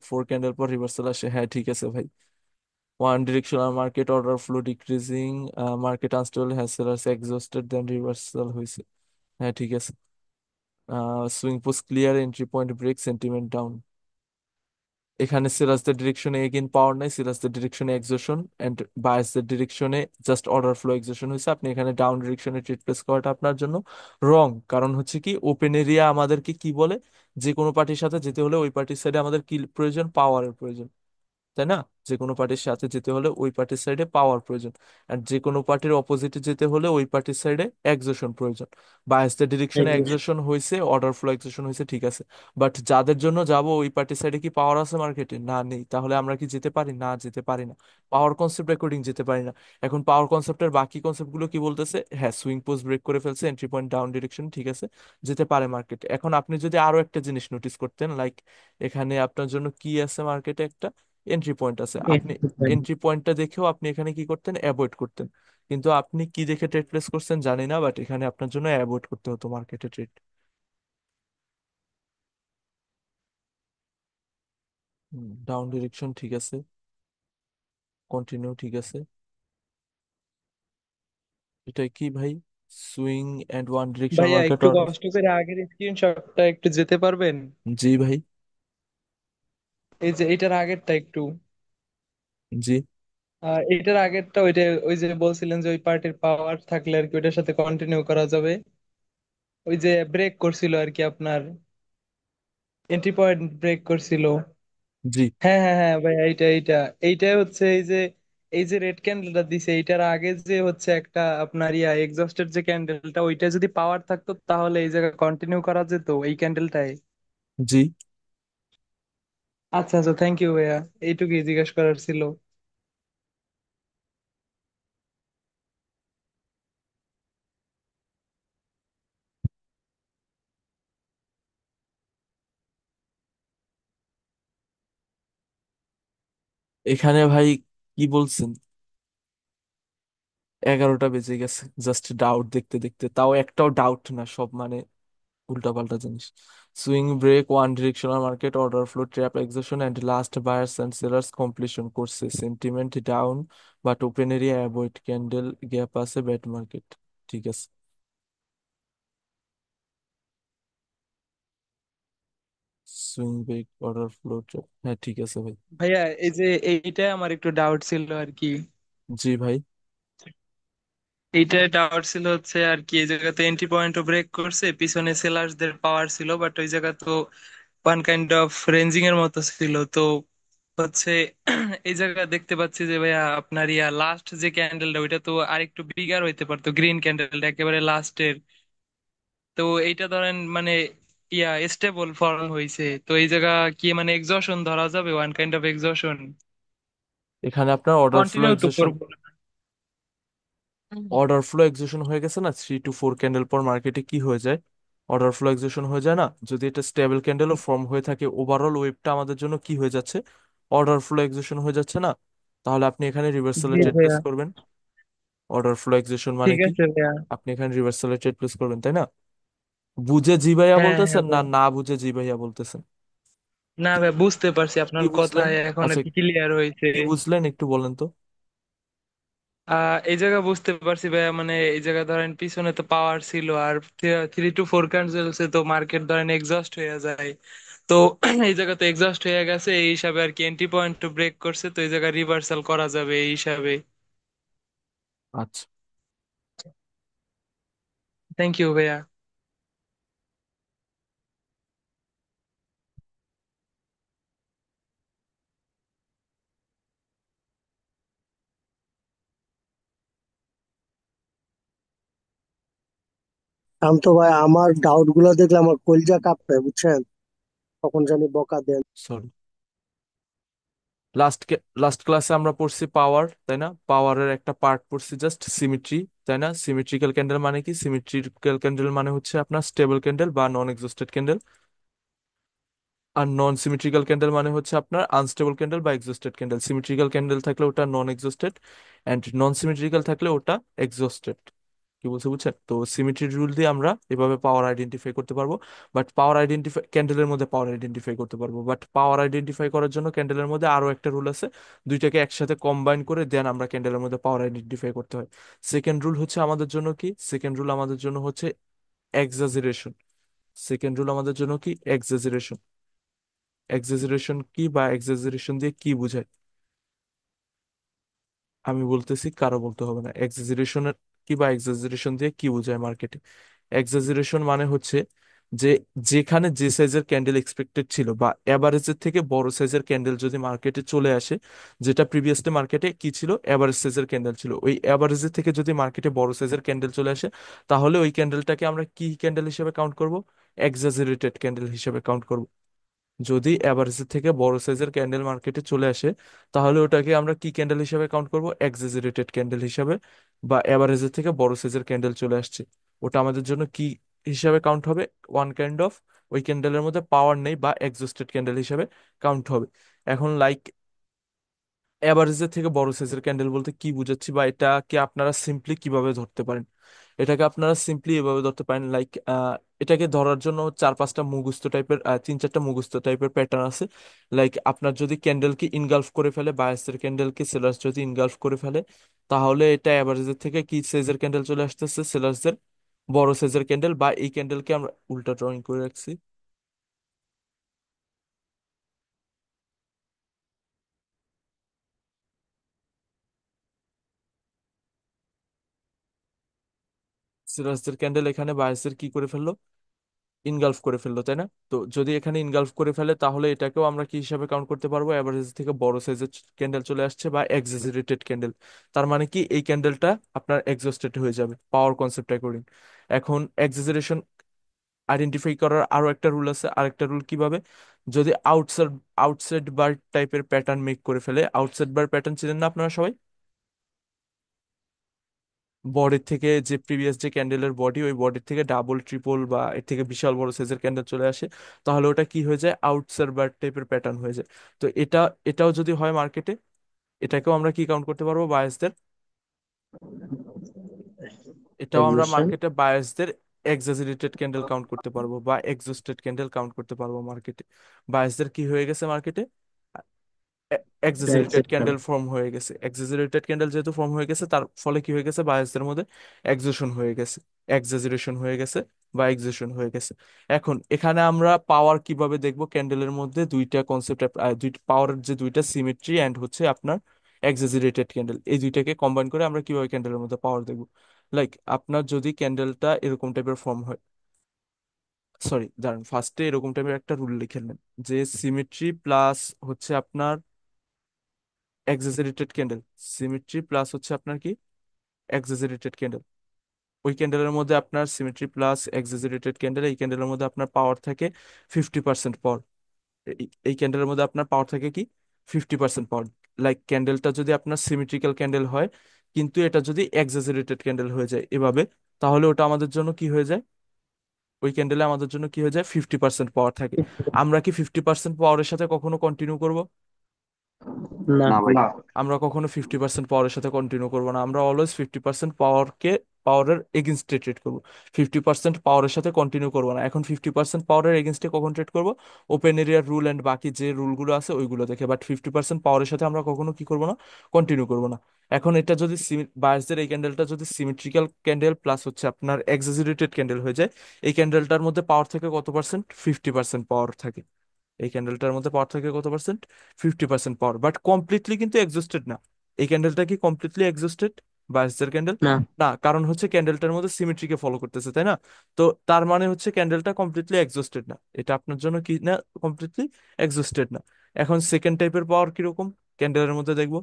4 ক্যান্ডেল পর রিভার্সাল আসে, হ্যাঁ ঠিক আছে ভাই। One directional market order flow decreasing, market unstable, হ্যাঁ সেলার্স এক্সস্টেড, দেন রিভার্সাল হয়েছে, হ্যাঁ ঠিক আছে। Swing post clear, entry point break, sentiment down. এখানে সিরাজদের ডিরেকশনে এগেইন পাওয়ার নাই, সিরাজদের ডিরেকশনে এক্সোশন এন্ড বায়াসদের ডিরেকশনে জাস্ট অর্ডার ফ্লো এক্সোশন হয়েছে। আপনি এখানে ডাউন ডিরেকশনে ট্রেড প্লেস করাটা আপনার জন্য রং। কারণ হচ্ছে কি, ওপেন এরিয়া আমাদেরকে কি বলে, যে কোনো পার্টির সাথে যেতে হলে ওই পার্টির সাইডে আমাদের কি প্রয়োজন, পাওয়ারের প্রয়োজন, তাই না? যে কোনো পার্টির সাথে যেতে হলে ওই পার্টির সাইডে পাওয়ার প্রয়োজন, আর যে কোনো পার্টির অপোজিটে যেতে হলে ওই পার্টির সাইডে এক্সোশন প্রয়োজন। বায়াসদের ডিরেকশনে এক্সিস্ট। এক্সোশন হয়েছে, অর্ডার ফ্লো এক্সোশন হয়েছে, ঠিক আছে। বাট যাদের জন্য যাব ওই পার্টির সাইডে কি পাওয়ার আছে মার্কেটে? না, নেই। তাহলে আমরা কি যেতে পারি? না, যেতে পারি না। পাওয়ার কনসেপ্ট অ্যাকর্ডিং যেতে পারি না। এখন পাওয়ার কনসেপ্টের বাকি কনসেপ্ট গুলো কি বলতেছে? হ্যাঁ, সুইং পোস্ট ব্রেক করে ফেলছে, এন্ট্রি পয়েন্ট ডাউন ডিরেকশন, ঠিক আছে, যেতে পারে মার্কেট। এখন আপনি যদি আরো একটা জিনিস নোটিস করতেন, লাইক এখানে আপনার জন্য কি আছে মার্কেটে, একটা এন্ট্রি পয়েন্ট আছে। আপনি এন্ট্রি পয়েন্টটা দেখেও আপনি এখানে কি করতেন, অ্যাভয়েড করতেন। কিন্তু আপনি কি দেখে ট্রেড প্লেস করছেন জানি না, বাট এখানে আপনার জন্য অ্যাভয়েড করতে হতো মার্কেটে ট্রেড। ডাউন ডিরেকশন ঠিক আছে, কন্টিনিউ ঠিক আছে। এটা কি ভাই? সুইং এন্ড ওয়ান ডিরেকশন ভাইয়া মার্কেট একটু অর্ডার। কষ্ট করে আগের স্ক্রিনশটটা একটু যেতে পারবেন? জি ভাই। এই যে এটার আগেরটা একটু, জি এটার আগেরটা ওইটা, ওই যে বলছিলেন যে ওই পার্টির পাওয়ার থাকলে আর কি ওইটার সাথে কন্টিনিউ করা যাবে। ওই যে ব্রেক করছিল আর কি আপনার, এন্ট্রি পয়েন্ট ব্রেক করছিল। জি হ্যাঁ হ্যাঁ হ্যাঁ ভাই, এইটা এইটা, এইটাই হচ্ছে এই যে রেড ক্যান্ডেলটা দিছে, এইটার আগে যে হচ্ছে একটা আপনার এক্সস্টের যে ক্যান্ডেলটা, ওইটা যদি পাওয়ার থাকতো তাহলে এই জায়গায় কন্টিনিউ করা যেত এই ক্যান্ডেলটাই। জি। আচ্ছা আচ্ছা, থ্যাংক ইউ ভাইয়া, এইটুকুই জিজ্ঞেস করার ছিল। এখানে ভাই কি বলছেন, 11টা বেজে গেছে জাস্ট ডাউট দেখতে দেখতে, তাও একটাও ডাউট না, সব মানে উল্টাপাল্টা জিনিস। Swing break, one directional market order flow trap exhaustion and last buyers and sellers completion করছে, sentiment down but open area avoid, candle gap আছে, ব্যাট মার্কেট, ঠিক আছে। Swing break, order flow trap, হ্যাঁ ঠিক আছে ভাই। ভাইয়া এই যে এইটাই আমার একটু ডাউট ছিল আর কি। জি ভাই। এইটাই ডাউট ছিল হচ্ছে আর কি, এই জায়গাতে এন্ট্রি পয়েন্টও ব্রেক করছে, পিছনে সেলার্সদের পাওয়ার ছিল, বাট ওই জায়গা তো ওয়ান কাইন্ড অফ রেঞ্জিং এর মতো ছিল তো হচ্ছে। এই জায়গা দেখতে পাচ্ছি যে ভাইয়া আপনার লাস্ট যে ক্যান্ডেলটা, ওইটা তো আরেকটু বিগার হইতে পারতো, গ্রিন ক্যান্ডেলটা একেবারে লাস্টের। তো এইটা ধরেন মানে স্টেবল ফর্ম হয়েছে, তো এই জায়গা কি মানে এক্সশন ধরা যাবে, ওয়ান কাইন্ড অফ এক্সশন? এখানে আপনার অর্ডার ফ্লো কন্টিনিউ তো এক্সেশন, করবো না। অর্ডার ফ্লো এক্সেশন হয়ে গেছে না, 3 to 4 ক্যান্ডেল পর মার্কেটে কি হয়ে যায়, অর্ডার ফ্লো এক্সেশন হয়ে যায় না? যদি এটা স্টেবল ক্যান্ডেলও ফর্ম হয়ে থাকে, ওভারঅল ওয়েবটা আমাদের জন্য কি হয়ে যাচ্ছে, অর্ডার ফ্লো এক্সেশন হয়ে যাচ্ছে না? তাহলে আপনি এখানে রিভার্সালে জি ট্রেড প্লেস ভাইয়া। করবেন। অর্ডার ফ্লো এক্সেশন মানে ঠিক কি? আছে ভাইয়া। আপনি এখানে রিভার্সালে ট্রেড প্লেস করবেন, তাই না? বুঝে জি ভাইয়া হ্যাঁ হ্যাঁ বলতেছেন না ভাইয়া। না বুঝে জি ভাইয়া বলতেছেন? না ভাই, বুঝতে পারছি আপনার কি বুঝলেন? কথায় এখন আর আচ্ছা, কি ক্লিয়ার হয়েছে। কি বুঝলেন একটু বলেন তো। এই জায়গা বুঝতে পারছি ভাইয়া, মানে এই জায়গা ধরেন পিছনে তো পাওয়ার ছিল, আর 3 to 4 ক্যান্ডেলসে তো মার্কেট ধরেন এক্সস্ট হয়ে যায়। তো এই জায়গা তো এক্সস্ট হয়ে গেছে, এই হিসাবে আর কি এন্ট্রি পয়েন্ট তো ব্রেক করছে, তো এই জায়গা রিভার্সাল করা যাবে এই হিসাবে। আচ্ছা। থ্যাংক ইউ ভাইয়া। আমি তো ভাই আমার ডাউট গুলো দেখলে আমার কলিজা কাঁপবে, বুঝছেন? কখন জানি বকা দেন। সরি। লাস্ট লাস্ট ক্লাসে আমরা পড়ছি পাওয়ার, তাই না? পাওয়ারের একটা পার্ট পড়ছি জাস্ট সিমিট্রি, তাই না? সিমিট্রিক্যাল ক্যান্ডেল মানে কি? সিমিট্রিক্যাল ক্যান্ডেল মানে হচ্ছে আপনার স্টেবল ক্যান্ডেল বা নন এক্সস্টেড ক্যান্ডেল। আর নন সিমেট্রিক্যাল ক্যান্ডেল মানে হচ্ছে আপনার আনস্টেবল ক্যান্ডেল বা এক্সস্টেড ক্যান্ডেল। সিমেট্রিক্যাল ক্যান্ডেল থাকলে ওটা নন এক্সস্টেড, অ্যান্ড নন সিমেট্রিক্যাল থাকলে ওটা এক্সস্টেড। কি বলছে বুঝছেন? তো সিমেট্রি রুল দিয়ে আমরা এভাবে পাওয়ার আইডেন্টিফাই করতে পারবো। বাট পাওয়ার আইডেন্টিফাই ক্যান্ডেলের মধ্যে পাওয়ার আইডেন্টিফাই করতে পারবো, বাট পাওয়ার আইডেন্টিফাই করার জন্য ক্যান্ডেলের মধ্যে আরো একটা রুল আছে। দুইটাকে একসাথে কম্বাইন করে দেন আমরা ক্যান্ডেলের মধ্যে পাওয়ার আইডেন্টিফাই করতে হয়। সেকেন্ড রুল হচ্ছে আমাদের জন্য কি? সেকেন্ড রুল আমাদের জন্য হচ্ছে এক্সাজারেশন। সেকেন্ড রুল আমাদের জন্য কি? এক্সাজারেশন। এক্সাজারেশন কি বা এক্সাজারেশন দিয়ে কি বোঝায় আমি বলতেছি, কারো বলতে হবে না। এক্সাজারেশনের কি বা এক্সাজারেশন দিয়ে কি বোঝায় মার্কেটে? এক্সাজারেশন মানে হচ্ছে যে যেখানে যে সাইজের ক্যান্ডেল এক্সপেক্টেড ছিল বা এভারেজের থেকে বড় সাইজের ক্যান্ডেল যদি মার্কেটে চলে আসে, যেটা প্রিভিয়াসলি মার্কেটে কি ছিল? এভারেজ সাইজের ক্যান্ডেল ছিল, ওই এভারেজের থেকে যদি মার্কেটে বড় সাইজের ক্যান্ডেল চলে আসে, তাহলে ওই ক্যান্ডেলটাকে আমরা কি ক্যান্ডেল হিসেবে কাউন্ট করব? এক্সাজারেটেড ক্যান্ডেল হিসেবে কাউন্ট করব। যদি অ্যাভারেজের থেকে বড় সাইজের ক্যান্ডেল মার্কেটে চলে আসে, তাহলে ওটাকে আমরা কি ক্যান্ডেল হিসাবে কাউন্ট করব? এক্সাজারেটেড ক্যান্ডেল হিসাবে। বা অ্যাভারেজের থেকে বড় সাইজের ক্যান্ডেল চলে আসছে, ওটা আমাদের জন্য কি হিসাবে কাউন্ট হবে? ওয়ান কাইন্ড অফ, ওই ক্যান্ডেলের মধ্যে পাওয়ার নেই বা এক্সস্টেড ক্যান্ডেল হিসাবে কাউন্ট হবে। এখন লাইক এভারেজের থেকে বড় সাইজের ক্যান্ডেল বলতে কি বুঝাচ্ছি বা এটাকে আপনারা সিম্পলি কিভাবে ধরতে পারেন? এটাকে আপনারা সিম্পলি এভাবে ধরতে পারেন, লাইক এটাকে ধরার জন্য চার পাঁচটা মুখস্থ টাইপের, তিন চারটা মুখস্থ টাইপের প্যাটার্ন আছে। লাইক আপনার যদি ক্যান্ডেলকে ইনগালফ করে ফেলে, বায়াসের ক্যান্ডেলকে সেলার্স যদি ইনগালফ করে ফেলে, তাহলে এটা অ্যাভারেজের থেকে কি সাইজের ক্যান্ডেল চলে আসতেছে? সেলার্সদের বড় সাইজের ক্যান্ডেল। বা এই ক্যান্ডেলকে আমরা উল্টা ড্রয়িং করে রাখছি। সেলার্সদের ক্যান্ডেল এখানে বায়াসের কি করে ফেললো? ইনগালফ করে ফেললো, তাই না? তো যদি এখানে ইনগালফ করে ফেলে, তাহলে এটাকেও আমরা কি হিসাবে কাউন্ট করতে পারবো? অ্যাভারেজ থেকে বড় সাইজের ক্যান্ডেল চলে আসছে বা এক্সাজারেটেড ক্যান্ডেল। তার মানে কি এই ক্যান্ডেলটা আপনার এক্সস্টেড হয়ে যাবে পাওয়ার কনসেপ্ট অ্যাকর্ডিং। এখন এক্সাজারেশন আইডেন্টিফাই করার আরো একটা রুল আছে। আরেকটা রুল কিভাবে? যদি আউটসাইড আউটসাইড বার টাইপের প্যাটার্ন মেক করে ফেলে। আউটসাইড বার প্যাটার্ন চিনেন না আপনারা সবাই? বডির থেকে যে প্রিভিয়াস যে ক্যান্ডেলের বডি, ওই বডির থেকে ডাবল ট্রিপল বা এর থেকে বিশাল বড় সাইজের ক্যান্ডেল চলে আসে, তাহলে ওটা কি হয়ে যায়? আউটসার্ভার টাইপের প্যাটার্ন হয়ে যায়। তো এটাও যদি হয় মার্কেটে, এটাকেও আমরা কি কাউন্ট করতে পারবো? বায়াসদের। এটাও আমরা এক্সিবিশন। মার্কেটে বায়াসদের এক্সাজারেটেড ক্যান্ডেল কাউন্ট করতে পারবো বা এক্সস্টেড ক্যান্ডেল কাউন্ট করতে পারবো মার্কেটে। বায়াসদের কি হয়ে গেছে মার্কেটে? Exaggerated exhibition. ক্যান্ডেল ফর্ম হয়ে গেছে। এক্সাজারেটেড ক্যান্ডেল যেহেতু ফর্ম হয়ে গেছে, তার ফলে কি হয়ে গেছে? বায়াসদের মধ্যে এক্সেশন হয়ে গেছে, এক্সাজারেশন হয়ে গেছে বা এক্সেশন হয়ে গেছে। এখন এখানে আমরা পাওয়ার কিভাবে দেখবো? ক্যান্ডেলের মধ্যে দুইটা কনসেপ্ট, দুইটা পাওয়ারের যে দুইটা সিমেট্রি অ্যান্ড হচ্ছে আপনার এক্সাজারেটেড ক্যান্ডেল, এই দুইটাকে কম্বাইন করে আমরা কিভাবে ক্যান্ডেলের মধ্যে পাওয়ার দেখবো? লাইক আপনার যদি ক্যান্ডেলটা এরকম টাইপের ফর্ম হয়, সরি দাঁড়ান, ফার্স্টে এরকম টাইপের একটা রুল লিখে নেন যে সিমেট্রি প্লাস হচ্ছে আপনার এক্সাজারেটেড ক্যান্ডেল। সিমেট্রি প্লাস হচ্ছে আপনার কি? Exaggerated candle. ওই ক্যান্ডেলের মধ্যে আপনার সিমেট্রি প্লাস এক্সাজারেটেড ক্যান্ডেল, এই ক্যান্ডেলের মধ্যে আপনার পাওয়ার থাকে 50% পাওয়ার। এই ক্যান্ডেলের মধ্যে আপনার পাওয়ার থাকে কি? 50% পাওয়ার। লাইক ক্যান্ডেলটা যদি আপনার সিমেট্রিক্যাল ক্যান্ডেল হয়, কিন্তু এটা যদি এক্সাজারেটেড ক্যান্ডেল হয়ে যায় এভাবে, তাহলে ওটা আমাদের জন্য কি হয়ে যায়? ওই ক্যান্ডেলে আমাদের জন্য কি হয়ে যায়? 50% পাওয়ার থাকে। আমরা কি 50% পাওয়ারের সাথে কখনো কন্টিনিউ করব? না। না ভাই। আমরা কখনো 50% পাওয়ারের সাথে কন্টিনিউ করবো না। আমরা অলওয়েজ 50% পাওয়ারের এগেনস্টে ট্রেড করবো। 50% পাওয়ারের সাথে কন্টিনিউ করবো না। এখন 50% পাওয়ারের এগেনস্টে কখন ট্রেড করবো? ওপেন এরিয়ার রুল অ্যান্ড বাকি যে রুলগুলো আছে ওইগুলো দেখে। বাট 50% পাওয়ারের সাথে আমরা কখনো কি করবো না? কন্টিনিউ করবো না। এখন এটা যদি বায়াসদের এই ক্যান্ডেলটা যদি সিমেট্রিক্যাল ক্যান্ডেল প্লাস হচ্ছে আপনার এক্সাজারেটেড ক্যান্ডেল হয়ে যায়, এই ক্যান্ডেলটার মধ্যে পাওয়ার থেকে কত পার্সেন্ট? 50% পাওয়ার থাকে। এই ক্যান্ডেলটার মধ্যে পাওয়ার থাকে কত পার্সেন্ট? 50% পাওয়ার। বাট কমপ্লিটলি কিন্তু এক্সস্টেড না। এই ক্যান্ডেলটা কি কমপ্লিটলি এক্সস্টেড? বাইশের ক্যান্ডেল না। না, কারণ হচ্ছে ক্যান্ডেলটার মধ্যে সিমেট্রিকে ফলো করতেছে, তাই না? তো তার মানে হচ্ছে ক্যান্ডেলটা কমপ্লিটলি এক্সস্টেড না। এটা আপনার জন্য কি না? কমপ্লিটলি এক্সস্টেড না। এখন সেকেন্ড টাইপের পাওয়ার কিরকম ক্যান্ডেলের মধ্যে দেখবো?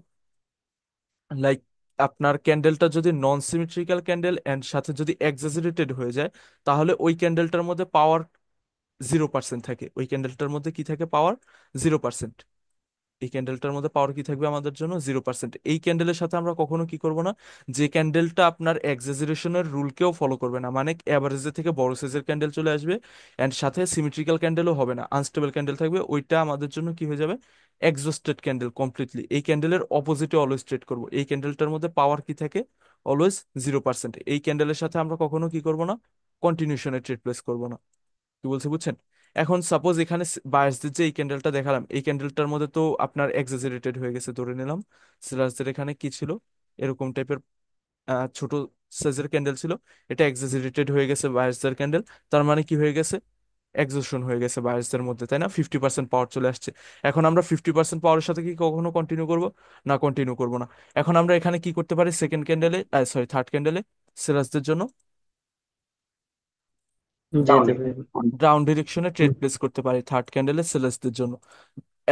লাইক আপনার ক্যান্ডেলটা যদি নন সিমেট্রিক্যাল ক্যান্ডেল এন্ড সাথে যদি এক্সাজারেটেড হয়ে যায়, তাহলে ওই ক্যান্ডেলটার মধ্যে পাওয়ার 0% থাকে। ওই ক্যান্ডেলটার মধ্যে কি থাকে? পাওয়ার 0%। এই ক্যান্ডেলটার মধ্যে পাওয়ার কি থাকবে আমাদের জন্য 0%। এই ক্যান্ডেলের সাথে আমরা কখনো কি করব না, যে ক্যান্ডেলটা আপনার এক্সাজারেশনের রুলকেও ফলো করবে না, মানে অ্যাভারেজের থেকে বড় সাইজের ক্যান্ডেল চলে আসবে অ্যান্ড সাথে সিমেট্রিক্যাল ক্যান্ডেলও হবে না, আনস্টেবল ক্যান্ডেল থাকবে, ওইটা আমাদের জন্য কি হয়ে যাবে, এক্সস্টেড ক্যান্ডেল কমপ্লিটলি। এই ক্যান্ডেলের অপোজিটে অলওয়েজ ট্রেড করব। এই ক্যান্ডেলটার মধ্যে পাওয়ার কি থাকে, অলওয়েজ 0%। এই ক্যান্ডেলের সাথে আমরা কখনো কি করব না, কন্টিনিউশনে ট্রেড প্লেস করব না। কি বলছি বুঝছেন? এখন সাপোজ এখানে বায়ার্সদের যে এই ক্যান্ডেলটা দেখালাম, এই ক্যান্ডেলটার মধ্যে তো আপনার এক্সাজারেটেড হয়ে গেছে ধরে নিলাম। সেলার্সদের এখানে কি ছিল, এরকম টাইপের ছোট সাইজের ক্যান্ডেল ছিল, এটা এক্সাজারেটেড হয়ে গেছে বায়ার্সদের ক্যান্ডেল। তার মানে কি হয়ে গেছে, এক্সজশন হয়ে গেছে বায়ার্সদের মধ্যে, তাই না? 50% পাওয়ার চলে আসছে। এখন আমরা 50% পাওয়ারের সাথে কি কখনো কন্টিনিউ করব না, কন্টিনিউ করব না। এখন আমরা এখানে কি করতে পারি, সেকেন্ড ক্যান্ডেলে, সরি থার্ড ক্যান্ডেলে সেলার্সদের জন্য যেতে পারি। ডাউন ডিরেকশনে ট্রেড প্লেস করতে পারি থার্ড ক্যান্ডেলে সেলার্সদের জন্য।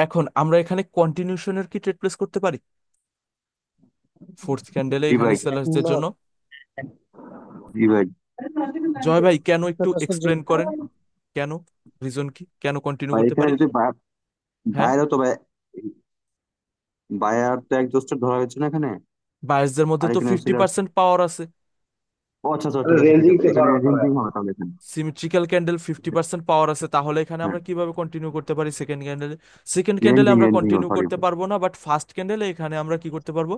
এখন আমরা এখানে কন্টিনিউশনের কি ট্রেড প্লেস করতে পারি ফোর্থ ক্যান্ডেলে জি এখানে ভাই। সেলার্সদের না, জন্য? জি ভাই। জয় ভাই কেন, একটু এটা হচ্ছে যে এক্সপ্লেন করেন, কেন, রিজন কি, কেন কন্টিনিউ ভাই করতে এখানে পারি? যদি হ্যাঁ, বাইরেও তো বায়ার তো একজস্টেড ধরা হয়েছে না এখানে। বায়ার্সদের মধ্যে আর তো এখানে 50% পাওয়ার আছে। ও আচ্ছা আচ্ছা, ঠিক আছে ঠিক আছে, এখানে রেঞ্জিং হবে তাহলে এখানে। সিমেট্রিক্যাল ক্যান্ডেল 50% পাওয়ার আছে, তাহলে এখানে হ্যাঁ, আমরা কিভাবে কন্টিনিউ করতে পারি সেকেন্ড ক্যান্ডেলে? সেকেন্ড ক্যান্ডেলে রেঞ্জিং আমরা রেঞ্জিং কন্টিনিউ সরি। করতে পারবো না, বাট ফার্স্ট ক্যান্ডেলে এখানে আমরা কি করতে পারবো,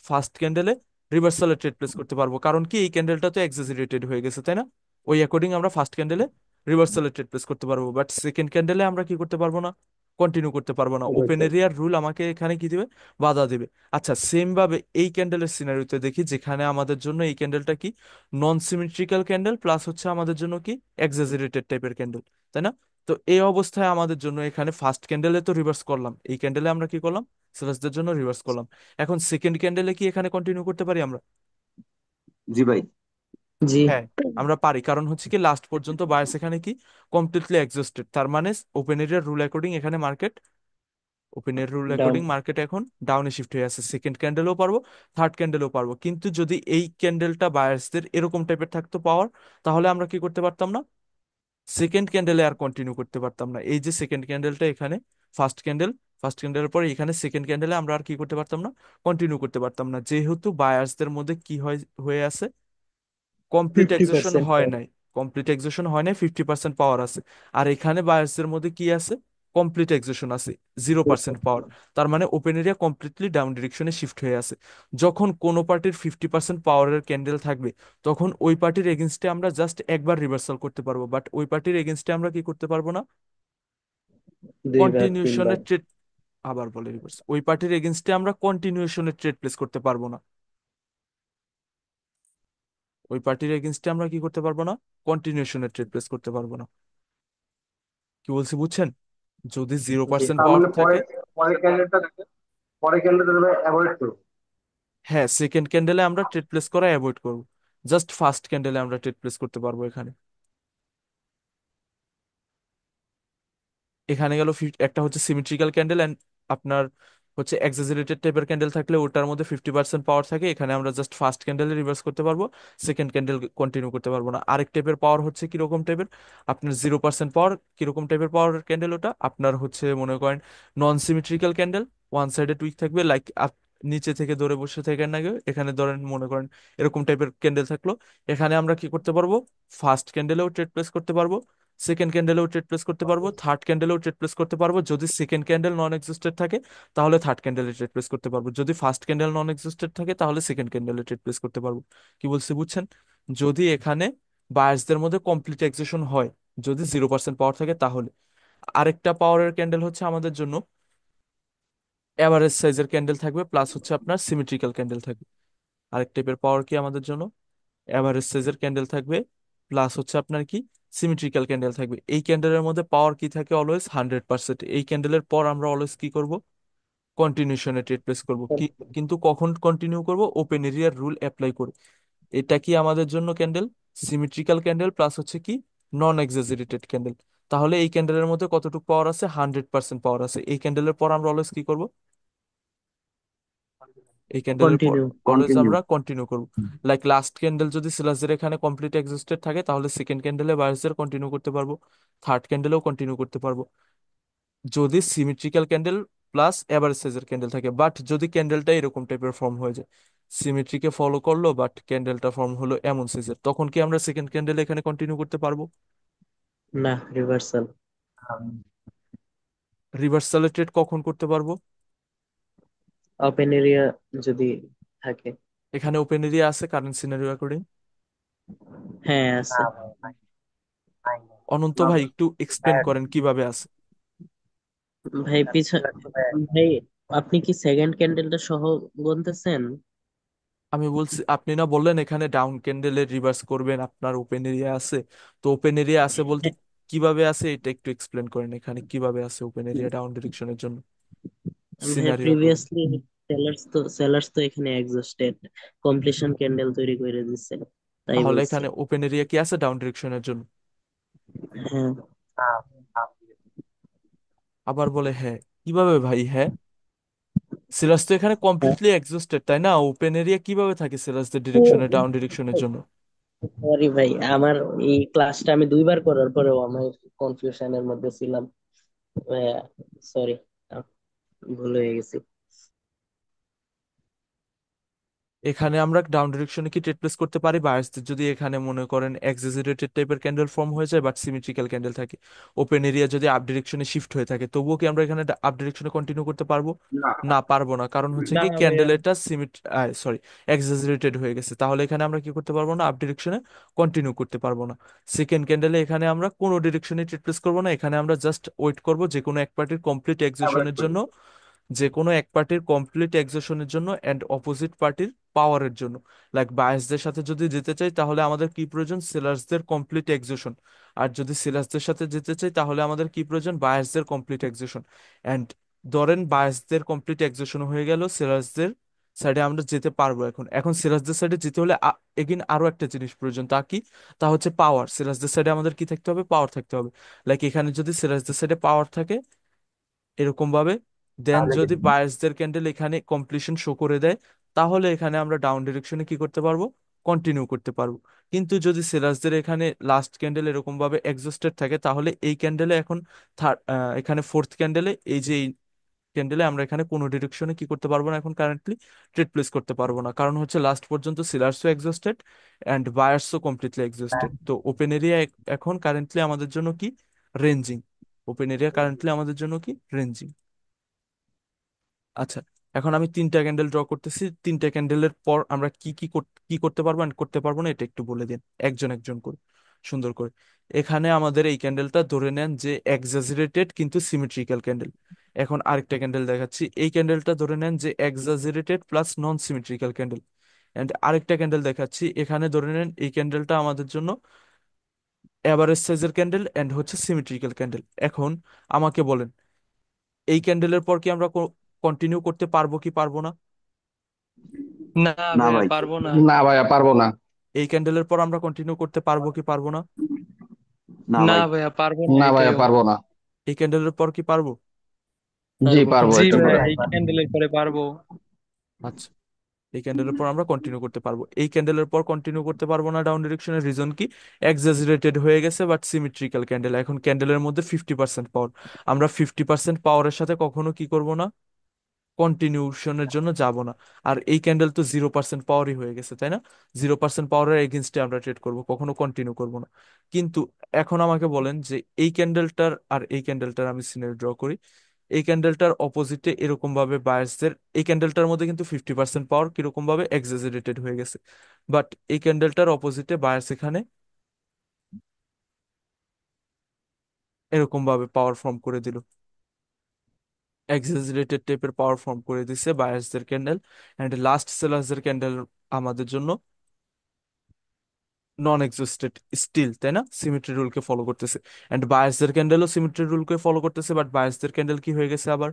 ফার্স্ট ক্যান্ডেলে রিভার্সালে ট্রেড প্লেস করতে পারবো। কারণ কি, এই ক্যান্ডেলটা তো এক্সাজারেটেড হয়ে গেছে, তাই না? ওই অ্যাকর্ডিং আমরা ফার্স্ট ক্যান্ডেলে রিভার্সালে ট্রেড প্লেস করতে পারবো, বাট সেকেন্ড ক্যান্ডেলে আমরা কি করতে পারবো না, কন্টিনিউ করতে পারবো না। ওপেন এরিয়ার রুল আমাকে এখানে কি দিবে, বাধা দিবে। আচ্ছা, সেম ভাবে এই ক্যান্ডেলের সিনারিওতে দেখি, যেখানে আমাদের জন্য এই ক্যান্ডেলটা কি, নন সিমেট্রিক্যাল ক্যান্ডেল প্লাস হচ্ছে আমাদের জন্য কি, এক্সাজারেটেড টাইপের ক্যান্ডেল, তাই না? তো এই অবস্থায় আমাদের জন্য এখানে ফার্স্ট ক্যান্ডেলে তো রিভার্স করলাম, এই ক্যান্ডেলে আমরা কি করলাম, সেলার্সদের জন্য রিভার্স করলাম। এখন সেকেন্ড ক্যান্ডেলে কি এখানে কন্টিনিউ করতে পারি আমরা? জি ভাই। জি। হ্যাঁ, আমরা পারি। কারণ হচ্ছে কি, লাস্ট পর্যন্ত বায়ার্স এখানে কি, কমপ্লিটলি এক্সস্টেড। তার মানে ওপেন এরিয়ার রুল অ্যাকর্ডিং এখানে মার্কেট, ওপেনের রুল ডাউন। অ্যাকর্ডিং মার্কেট এখন ডাউনে শিফট হয়ে আছে। সেকেন্ড ক্যান্ডেলও পারবো, থার্ড ক্যান্ডেলও পারবো। কিন্তু যদি এই ক্যান্ডেলটা বায়ার্সদের এরকম টাইপের থাকতো পাওয়ার, তাহলে আমরা কি করতে পারতাম না, সেকেন্ড ক্যান্ডেলে আর কন্টিনিউ করতে পারতাম না। এই যে সেকেন্ড ক্যান্ডেলটা এখানে, ফার্স্ট ক্যান্ডেল, ফার্স্ট ক্যান্ডেলের পরে এখানে সেকেন্ড ক্যান্ডেলে আমরা আর কি করতে পারতাম না, কন্টিনিউ করতে পারতাম না, যেহেতু বায়ার্সদের মধ্যে কি হয়, হয়ে আছে, কমপ্লিট ফিফটি এক্সেশন পার্সেন্ট হয় নাই, কমপ্লিট এক্সেশন হয় নাই, 50% পাওয়ার আছে। আর এখানে বায়ার্সের মধ্যে কি আছে, কমপ্লিট এক্সেশন আছে, 0% পাওয়ার। তার মানে ওপেন এরিয়া কমপ্লিটলি ডাউন ডিরেকশনে শিফট হয়ে আছে। যখন কোনো পার্টির 50% পাওয়ারের ক্যান্ডেল থাকবে, তখন ওই পার্টির এগেনস্টে আমরা জাস্ট একবার রিভার্সাল করতে পারবো, বাট ওই পার্টির এগেনস্টে আমরা কি করতে পারবো না, দুইবার কন্টিনিউশনের তিনবার। ট্রেড, আবার বলে রিভার্স, ওই পার্টির এগেনস্টে আমরা কন্টিনিউশনের ট্রেড প্লেস করতে পারবো না। ওই পার্টির এগেনস্টে আমরা কি করতে পারবো না, কন্টিনিউশনের ট্রেড প্লেস করতে পারবো না। কি বলছি বুঝছেন? যদি জিরো জি। পার্সেন্ট তার পাওয়ার মানে পরে থাকে, পরে ক্যান্ডেলটা পরে ক্যান্ডেলটা অ্যাভয়েড করবো। হ্যাঁ সেকেন্ড ক্যান্ডেলে আমরা ট্রেড প্লেস করা অ্যাভয়েড করব, জাস্ট ফার্স্ট ক্যান্ডেলে আমরা ট্রেড প্লেস করতে পারবো এখানে। এখানে গেল একটা হচ্ছে সিমেট্রিক্যাল ক্যান্ডেল এন্ড আপনার হচ্ছে এক্সাজারেটেড টাইপের ক্যান্ডেল থাকলে ওটার মধ্যে 50% পাওয়ার থাকে, এখানে আমরা জাস্ট ফার্স্ট ক্যান্ডেলে রিভার্স করতে পারবো, সেকেন্ড ক্যান্ডেল কন্টিনিউ করতে পারবো না। আরেক টাইপের পাওয়ার হচ্ছে কিরকম টাইপের, আপনার 0% পাওয়ার, কিরকম টাইপের পাওয়ার ক্যান্ডেল ওটা, আপনার হচ্ছে মনে করেন নন সিমেট্রিক্যাল ক্যান্ডেল, ওয়ান সাইডে টুইক থাকবে, লাইক নিচে থেকে ধরে বসে থাকেন না কেউ, এখানে ধরেন মনে করেন এরকম টাইপের ক্যান্ডেল থাকলো, এখানে আমরা কি করতে পারবো, ফার্স্ট ক্যান্ডেলেও ট্রেড প্লেস করতে পারবো, সেকেন্ড ক্যান্ডেলেও ট্রেড প্লেস করতে পারবো, থার্ড ক্যান্ডেলেও ট্রেড প্লেস করতে পারবো। যদি সেকেন্ড ক্যান্ডেল নন এক্সিস্টেড থাকে, তাহলে থার্ড ক্যান্ডেলে ট্রেড প্লেস করতে পারবো। যদি ফার্স্ট ক্যান্ডেল নন এক্সিস্টেড থাকে, তাহলে সেকেন্ড ক্যান্ডেলে ট্রেড প্লেস করতে পারবো। কি বলছি বুঝছেন? যদি এখানে বায়ার্সদের মধ্যে কমপ্লিট এক্সেশন হয়, যদি 0% পাওয়ার থাকে, তাহলে। আরেকটা পাওয়ারের ক্যান্ডেল হচ্ছে আমাদের জন্য এভারেজ সাইজের ক্যান্ডেল থাকবে, প্লাস হচ্ছে আপনার সিমেট্রিক্যাল ক্যান্ডেল থাকবে। আরেক টাইপের পাওয়ার কি আমাদের জন্য, এভারেজ সাইজের ক্যান্ডেল থাকবে, প্লাস হচ্ছে আপনার কি, সিমেট্রিক্যাল ক্যান্ডেল থাকবে। এই ক্যান্ডেলের মধ্যে পাওয়ার কি থাকে, অলওয়েজ 100%। এই ক্যান্ডেলের পর আমরা অলওয়েজ কি করব, কন্টিনিউশনে ট্রেড প্লেস করব কি, কিন্তু কখন কন্টিনিউ করব, ওপেন এরিয়ার রুল অ্যাপ্লাই করে। এটা কি আমাদের জন্য ক্যান্ডেল, সিমেট্রিক্যাল ক্যান্ডেল প্লাস হচ্ছে কি, নন এক্সাজারেটেড ক্যান্ডেল। তাহলে এই ক্যান্ডেলের মধ্যে কতটুকু পাওয়ার আছে, 100% পাওয়ার আছে। এই ক্যান্ডেলের পর আমরা অলওয়েজ কি করব, এই ক্যান্ডেলের পর কন্টিনিউ। Always continue. আমরা কন্টিনিউ করব। লাইক লাস্ট ক্যান্ডেল যদি সেলার্সদের এখানে কমপ্লিট এক্সিস্টেড থাকে, তাহলে সেকেন্ড ক্যান্ডেলে বায়ার্সদের কন্টিনিউ করতে পারবো, থার্ড ক্যান্ডেলেও কন্টিনিউ করতে পারবো। যদি সিমেট্রিক্যাল ক্যান্ডেল প্লাস এভারেজ সাইজের ক্যান্ডেল থাকে। বাট যদি ক্যান্ডেলটা এরকম টাইপের ফর্ম হয়ে যায়, সিমেট্রিকে ফলো করলো বাট ক্যান্ডেলটা ফর্ম হলো এমন সাইজের, তখন কি আমরা সেকেন্ড ক্যান্ডেল এখানে কন্টিনিউ করতে পারবো? না, রিভার্সাল। রিভার্সাল ট্রেড কখন করতে পারবো? ওপেন এরিয়া যদি থাকে। এখানে ওপেন এরিয়া আছে কারেন্ট সিনারিও অ্যাকর্ডিং? হ্যাঁ, আছে। অনন্ত ভাই একটু এক্সপ্লেন করেন কিভাবে আছে। ভাই ভাই, আপনি কি সেকেন্ড ক্যান্ডেলটা সহ গুনতেছেন? আমি বলছি, আপনি না বললেন এখানে ডাউন ক্যান্ডেলের রিভার্স করবেন, আপনার ওপেন এরিয়া আছে। তো ওপেন এরিয়া আছে বলতে কিভাবে আছে এটা একটু এক্সপ্লেন করেন, এখানে কিভাবে আছে ওপেন এরিয়া ডাউন ডিরেকশনের জন্য ভাই, সিনারিও অ্যাকর্ডিং। প্রিভিয়াসলি সেলার্স তো এখানে এক্সস্টেড কমপ্লিশন ক্যান্ডেল তৈরি করে দিচ্ছে, তাই তাহলে বলছি। এখানে ওপেন এরিয়া কি আছে ডাউন ডিরেকশনের জন্য? হ্যাঁ। আবার বলে হ্যাঁ, কিভাবে ভাই হ্যাঁ? সিলাস তো এখানে কমপ্লিটলি এক্সস্টেড, তাই না? ওপেন এরিয়া কিভাবে থাকে সিলাসদের ডিরেকশনে ডাউন ডিরেকশনের জন্য? সরি ভাই, আমার এই ক্লাসটা আমি দুইবার করার পরেও আমি কনফিউশনের মধ্যে ছিলাম। সরি, ভুল হয়ে গেছি। এখানে আমরা ডাউন ডিরেকশনে কি ট্রেড প্লেস করতে পারি বায়াসদের, যদি এখানে মনে করেন এক্সাজারেটেড টাইপের ক্যান্ডেল ফর্ম হয়ে যায় বাট সিমেট্রিক্যাল ক্যান্ডেল থাকে, ওপেন এরিয়া যদি আপ ডিরেকশনে শিফট হয়ে থাকে, তবুও কি আমরা এখানে আপ ডিরেকশনে কন্টিনিউ করতে পারবো? না, পারবো না। কারণ হচ্ছে না কি ভাইয়া। ক্যান্ডেল এটা সরি, এক্সাজারেটেড হয়ে গেছে। তাহলে এখানে আমরা কি করতে পারবো না, আপ ডিরেকশনে কন্টিনিউ করতে পারবো না। সেকেন্ড ক্যান্ডেলে এখানে আমরা কোনো ডিরেকশনে ট্রেড প্লেস করবো না, এখানে আমরা জাস্ট ওয়েট করবো যে কোনো এক পার্টির কমপ্লিট এক্সিশনের জন্য, যে কোনো এক পার্টির কমপ্লিট এক্সিশনের জন্য এন্ড অপোজিট পার্টির পাওয়ারের জন্য। লাইক বায়াসদের সাথে যদি যেতে চাই তাহলে আমাদের কি প্রয়োজন, সেলার্সদের কমপ্লিট এক্সিশন। আর যদি সেলার্সদের সাথে যেতে চাই তাহলে আমাদের কি প্রয়োজন, বায়াসদের কমপ্লিট এক্সিশন। এন্ড ধরেন বায়াসদের কমপ্লিট এক্সিশন হয়ে গেল, সেলার্সদের সাইডে আমরা যেতে পারবো। এখন এখন সেলার্সদের সাইডে যেতে হলে এগিন আরো একটা জিনিস প্রয়োজন, তা কি? তা হচ্ছে পাওয়ার। সেলার্সদের সাইডে আমাদের কি থাকতে হবে, পাওয়ার থাকতে হবে। লাইক এখানে যদি সেলার্সদের সাইডে পাওয়ার থাকে এরকম ভাবে, দেন যদি বায়ার্সদের ক্যান্ডেল এখানে কমপ্লিশন শো করে দেয়, তাহলে এখানে আমরা ডাউন ডিরেকশনে কি করতে পারবো, কন্টিনিউ করতে পারবো। কিন্তু যদি সেলার্সদের এখানে লাস্ট ক্যান্ডেল এরকম ভাবে এক্সস্টেড থাকে, তাহলে এই ক্যান্ডেলে এখন থার্ড, এখানে ফোর্থ ক্যান্ডেলে এই যে ক্যান্ডেলে আমরা এখানে কোনো ডিরেকশনে কি করতে পারবো না, এখন কারেন্টলি ট্রেড প্লেস করতে পারবো না। কারণ হচ্ছে লাস্ট পর্যন্ত সেলার্সও এক্সস্টেড অ্যান্ড বায়ার্সও কমপ্লিটলি এক্সস্টেড। তো ওপেন এরিয়া এখন কারেন্টলি আমাদের জন্য কি, রেঞ্জিং। ওপেন এরিয়া কারেন্টলি আমাদের জন্য কি, রেঞ্জিং। আচ্ছা, এখন আমি তিনটা ক্যান্ডেল ড্র করতেছি, তিনটা ক্যান্ডেলের পর আমরা কি করতে পারবো and করতে পারবো না এটা একটু বলে দিন একজন একজন করে, সুন্দর করে। এখানে আমাদের এই ক্যান্ডেলটা ধরে নেন যে এক্সাজারেটেড কিন্তু সিমেট্রিক্যাল ক্যান্ডেল। এখন আরেকটা ক্যান্ডেল দেখাচ্ছি, এই ক্যান্ডেলটা ধরে নেন যে exaggerated plus non symmetrical candle. And আরেকটা ক্যান্ডেল দেখাচ্ছি, এখানে ধরে নেন এই ক্যান্ডেলটা আমাদের জন্য এভারেজ সাইজের ক্যান্ডেল এন্ড হচ্ছে সিমেট্রিক্যাল ক্যান্ডেল। এখন আমাকে বলেন, এই ক্যান্ডেলের পর কি আমরা কন্টিনিউ করতে পারবো কি পারবো না? না না ভাইয়া, ভাই, পারবো না। না ভাইয়া, পারবো না। এই ক্যান্ডেলের পর আমরা কন্টিনিউ করতে পারবো কি পারবো না? না না ভাই। ভাইয়া, পারবো না না ভাইয়া, এটাইও। পারবো না। এই ক্যান্ডেলের পর কি পারবো? জি, পারবো, জি এটা ভাইয়া, পারবো। এই ক্যান্ডেলের পরে পারবো। আচ্ছা, এই ক্যান্ডেলের পর আমরা কন্টিনিউ করতে পারবো। এই ক্যান্ডেলের পর কন্টিনিউ করতে পারবো না ডাউন ডিরেকশনের রিজন কি, এক্সাজারেটেড হয়ে গেছে বাট সিমেট্রিক্যাল ক্যান্ডেল। এখন ক্যান্ডেলের মধ্যে 50% পাওয়ার, আমরা 50% পাওয়ারের সাথে কখনো কি করব না, কন্টিনিউশনের জন্য যাব না। আর এই ক্যান্ডেল তো 0% পাওয়ারই হয়ে গেছে, তাই না? 0% পাওয়ারের এগেনস্টে আমরা ট্রেড করব, কখনো কন্টিনিউ করব না। কিন্তু এখন আমাকে বলেন যে এই ক্যান্ডেলটার আর এই ক্যান্ডেলটার আমি সিনারি ড্র করি, এই ক্যান্ডেলটার অপোজিটে এরকম ভাবে বায়ার্সদের, এই ক্যান্ডেলটার মধ্যে কিন্তু 50% পাওয়ার কিরকম ভাবে এক্সাজারেটেড হয়ে গেছে, বাট এই ক্যান্ডেলটার অপোজিটে বায়ার্স এখানে এরকম ভাবে পাওয়ার ফর্ম করে দিল, এক্সাজারেটেড টাইপের পাওয়ার ফর্ম করে দিছে বায়ার্সদের ক্যান্ডেল। অ্যান্ড লাস্ট সেলার্সদের ক্যান্ডেল আমাদের জন্য নন এক্সিস্টেড স্টিল, তাই না? সিমেট্রি রুলকে ফলো করতেছে। অ্যান্ড বায়ার্সদের ক্যান্ডেলও সিমেট্রি রুলকে ফলো করতেছে, বাট বায়ার্সদের ক্যান্ডেল কি হয়ে গেছে আবার,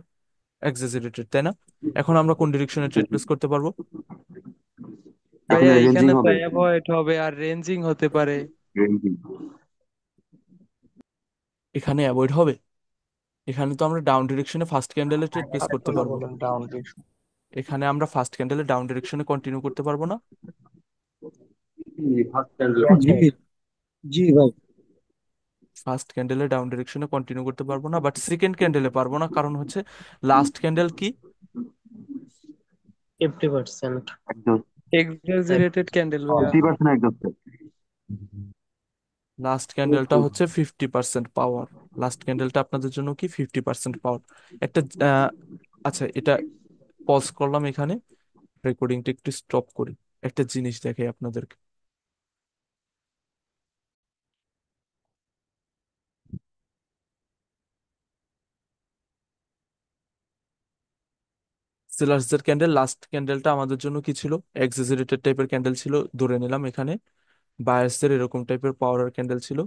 এক্সাজারেটেড, তাই না? এখন আমরা কোন ডিরেকশনে ট্রেড প্লেস করতে পারবো? এখন ভাইয়া রেঞ্জিং এখানে তো হবে। অ্যাভয়েড হবে আর রেঞ্জিং হতে পারে। রেঞ্জিং। এখানে অ্যাভয়েড হবে? এখানে তো আমরা ডাউন ডিরেকশনে ফার্স্ট ক্যান্ডেলে ট্রেড প্লেস করতে পারবো। Down direction. এখানে আমরা ফার্স্ট ক্যান্ডেলে ডাউন ডিরেকশনে কন্টিনিউ করতে পারবো না? জি, জি ভাই। ফার্স্ট ক্যান্ডেলে ডাউন ডিরেকশনে কন্টিনিউ করতে পারবো না, বাট সেকেন্ড ক্যান্ডেলে পারবো না, কারণ হচ্ছে লাস্ট ক্যান্ডেল কি? 50%। একদম এক্সাজারেটেড ক্যান্ডেল ভাইয়া। 50% একদম। লাস্ট ক্যান্ডেলটা হচ্ছে 50% পাওয়ার। লাস্ট ক্যান্ডেলটা আপনাদের জন্য কি 50% পাওয়ার। একটা আচ্ছা, এটা পজ করলাম এখানে, রেকর্ডিংটা একটু স্টপ করি, একটা জিনিস দেখাই আপনাদেরকে। সেলার্সদের ক্যান্ডেল, লাস্ট ক্যান্ডেলটা আমাদের জন্য কি ছিল? এক্সাজারেটেড টাইপের ক্যান্ডেল ছিল, ধরে নিলাম এখানে। বায়ার্সদের এরকম টাইপের পাওয়ার ক্যান্ডেল ছিল,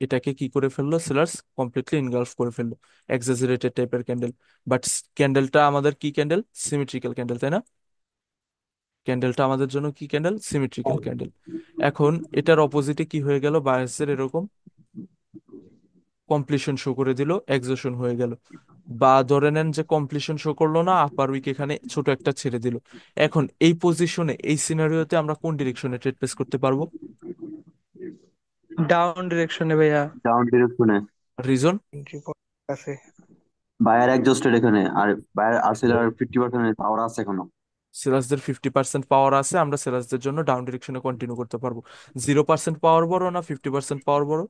এটাকে কি করে ফেললো সেলার্স? কমপ্লিটলি ইনগালফ করে ফেললো, এক্সাজারেটেড টাইপের ক্যান্ডেল। বাট ক্যান্ডেলটা আমাদের কি ক্যান্ডেল? সিমেট্রিক্যাল ক্যান্ডেল, তাই না? ক্যান্ডেলটা আমাদের জন্য কি ক্যান্ডেল? Symmetrical candle. এখন এটার অপোজিটে কি হয়ে গেল? বায়ার্সের এরকম কমপ্লিশন শো করে দিল, এক্সজশন হয়ে গেল। বা ধরে নেন যে কমপ্লিশন শো করলো না, আপার উইক এখানে ছোট একটা ছেড়ে দিল। এখন এই পজিশনে, এই সিনারিওতে আমরা কোন ডিরেকশনে ট্রেড প্লেস করতে পারবো? ডাউন ডিরেকশনে ভাইয়া। ডাউন ডিরেকশনে। রিজন? এন্ট্রি আছে। বায়ার এক্সস্টেড এখানে, আর বায়ার আর সেলার 50% পাওয়ার আছে এখনো। সেলার্সদের 50% পাওয়ার আছে, আমরা সেলার্সদের জন্য ডাউন ডিরেকশনে কন্টিনিউ করতে পারবো। 0% পাওয়ার বড় না 50% পাওয়ার বড়?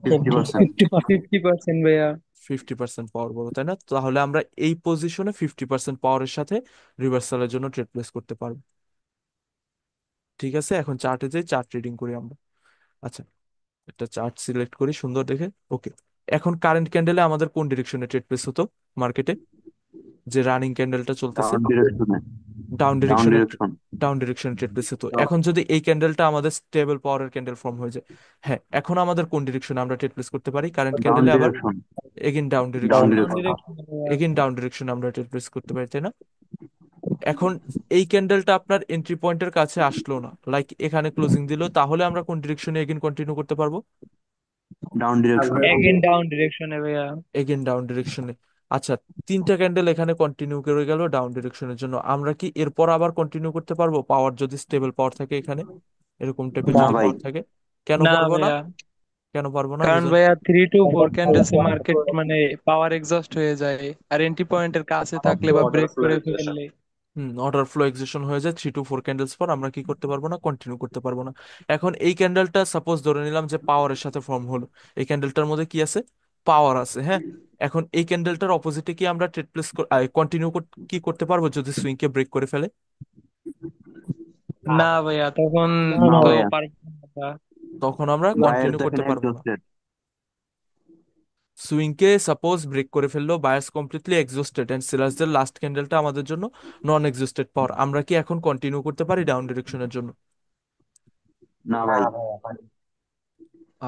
50%। 50% ভাইয়া। 50% পাওয়ার বড়, তাই না? তাহলে আমরা এই পজিশনে 50% পাওয়ারের সাথে রিভার্সালের জন্য ট্রেড প্লেস করতে পারবো। ঠিক আছে, এখন চার্টে যাই, চার্ট রিডিং করি আমরা। আচ্ছা, একটা চার্ট সিলেক্ট করি সুন্দর দেখে। ওকে, এখন কারেন্ট ক্যান্ডেলে আমাদের কোন ডিরেকশনে ট্রেড প্লেস হতো মার্কেটে? যে রানিং ক্যান্ডেলটা চলতেছে, ডাউন ডিরেকশনে। ডাউন ডাউন ডিরেকশনে। ডিরেকশন। ডাউন ডিরেকশনে ট্রেড প্লেস হতো। এখন যদি এই ক্যান্ডেলটা আমাদের স্টেবল পাওয়ারের ক্যান্ডেল ফর্ম হয়ে যায়, হ্যাঁ, এখন আমাদের কোন ডিরেকশনে আমরা ট্রেড প্লেস করতে পারি কারেন্ট ডাউন ক্যান্ডেলে? আবার ডিরেকশন। এগেন ডাউন ডাউন ডিরেকশনে। Down direction. ডিরেকশনে ভাইয়া। এগেন ডাউন ডিরেকশনে আমরা ট্রেড প্লেস করতে পারি, তাই না? এখন এই ক্যান্ডেলটা আপনার এন্ট্রি পয়েন্টের কাছে আসলো না, লাইক এখানে ক্লোজিং দিল, তাহলে আমরা কোন ডিরেকশনে এগেন কন্টিনিউ করতে পারবো? Down direction. এগেন ডাউন ডিরেকশনে ভাইয়া। এগেন ডাউন ডিরেকশনে। আচ্ছা, তিনটা ক্যান্ডেল এখানে কন্টিনিউ করে গেল ডাউন ডিরেকশনের জন্য, আমরা কি এরপর আবার কন্টিনিউ করতে পারবো? পাওয়ার যদি স্টেবল পাওয়ার থাকে এখানে, এরকম টাইপের না। না যদি ভাই। পাওয়ার থাকে, কেন না পারবো না? ভাইয়া, কেন পারবো না? কারণ রিজন? ভাইয়া 3 to 4 ক্যান্ডেলসে মার্কেট মানে পাওয়ার এক্সস্ট হয়ে যায়, আর এন্ট্রি পয়েন্টের কাছে থাকলে বা ব্রেক করে ফেললে। অর্ডার ফ্লো এক্সিশন হয়ে যায় 3 to 4 ক্যান্ডেলস পর, আমরা কি করতে পারবো না? কন্টিনিউ করতে পারবো না। এখন এই ক্যান্ডেলটা সাপোজ ধরে নিলাম যে পাওয়ারের সাথে ফর্ম হলো, এই ক্যান্ডেলটার মধ্যে কি আছে? পাওয়ার আছে, হ্যাঁ। এখন এই ক্যান্ডেলটার অপোজিটে কি আমরা ট্রেড প্লেস কন্টিনিউ কি করতে পারবো যদি সুইং কে ব্রেক করে ফেলে? না ভাইয়া, তখন না না না তো ভাইয়া, পারবো না। তখন আমরা বায়ার কন্টিনিউ করতে দেখেন পারবো না। এক্সস্টেড। সুইং কে সাপোজ ব্রেক করে ফেললো, বায়ার্স কমপ্লিটলি এক্সস্টেড এন্ড সেলার্সদের লাস্ট ক্যান্ডেলটা আমাদের জন্য নন এক্সস্টেড পাওয়ার, আমরা কি এখন কন্টিনিউ করতে পারি ডাউন ডিরেকশনের জন্য? না ভাই।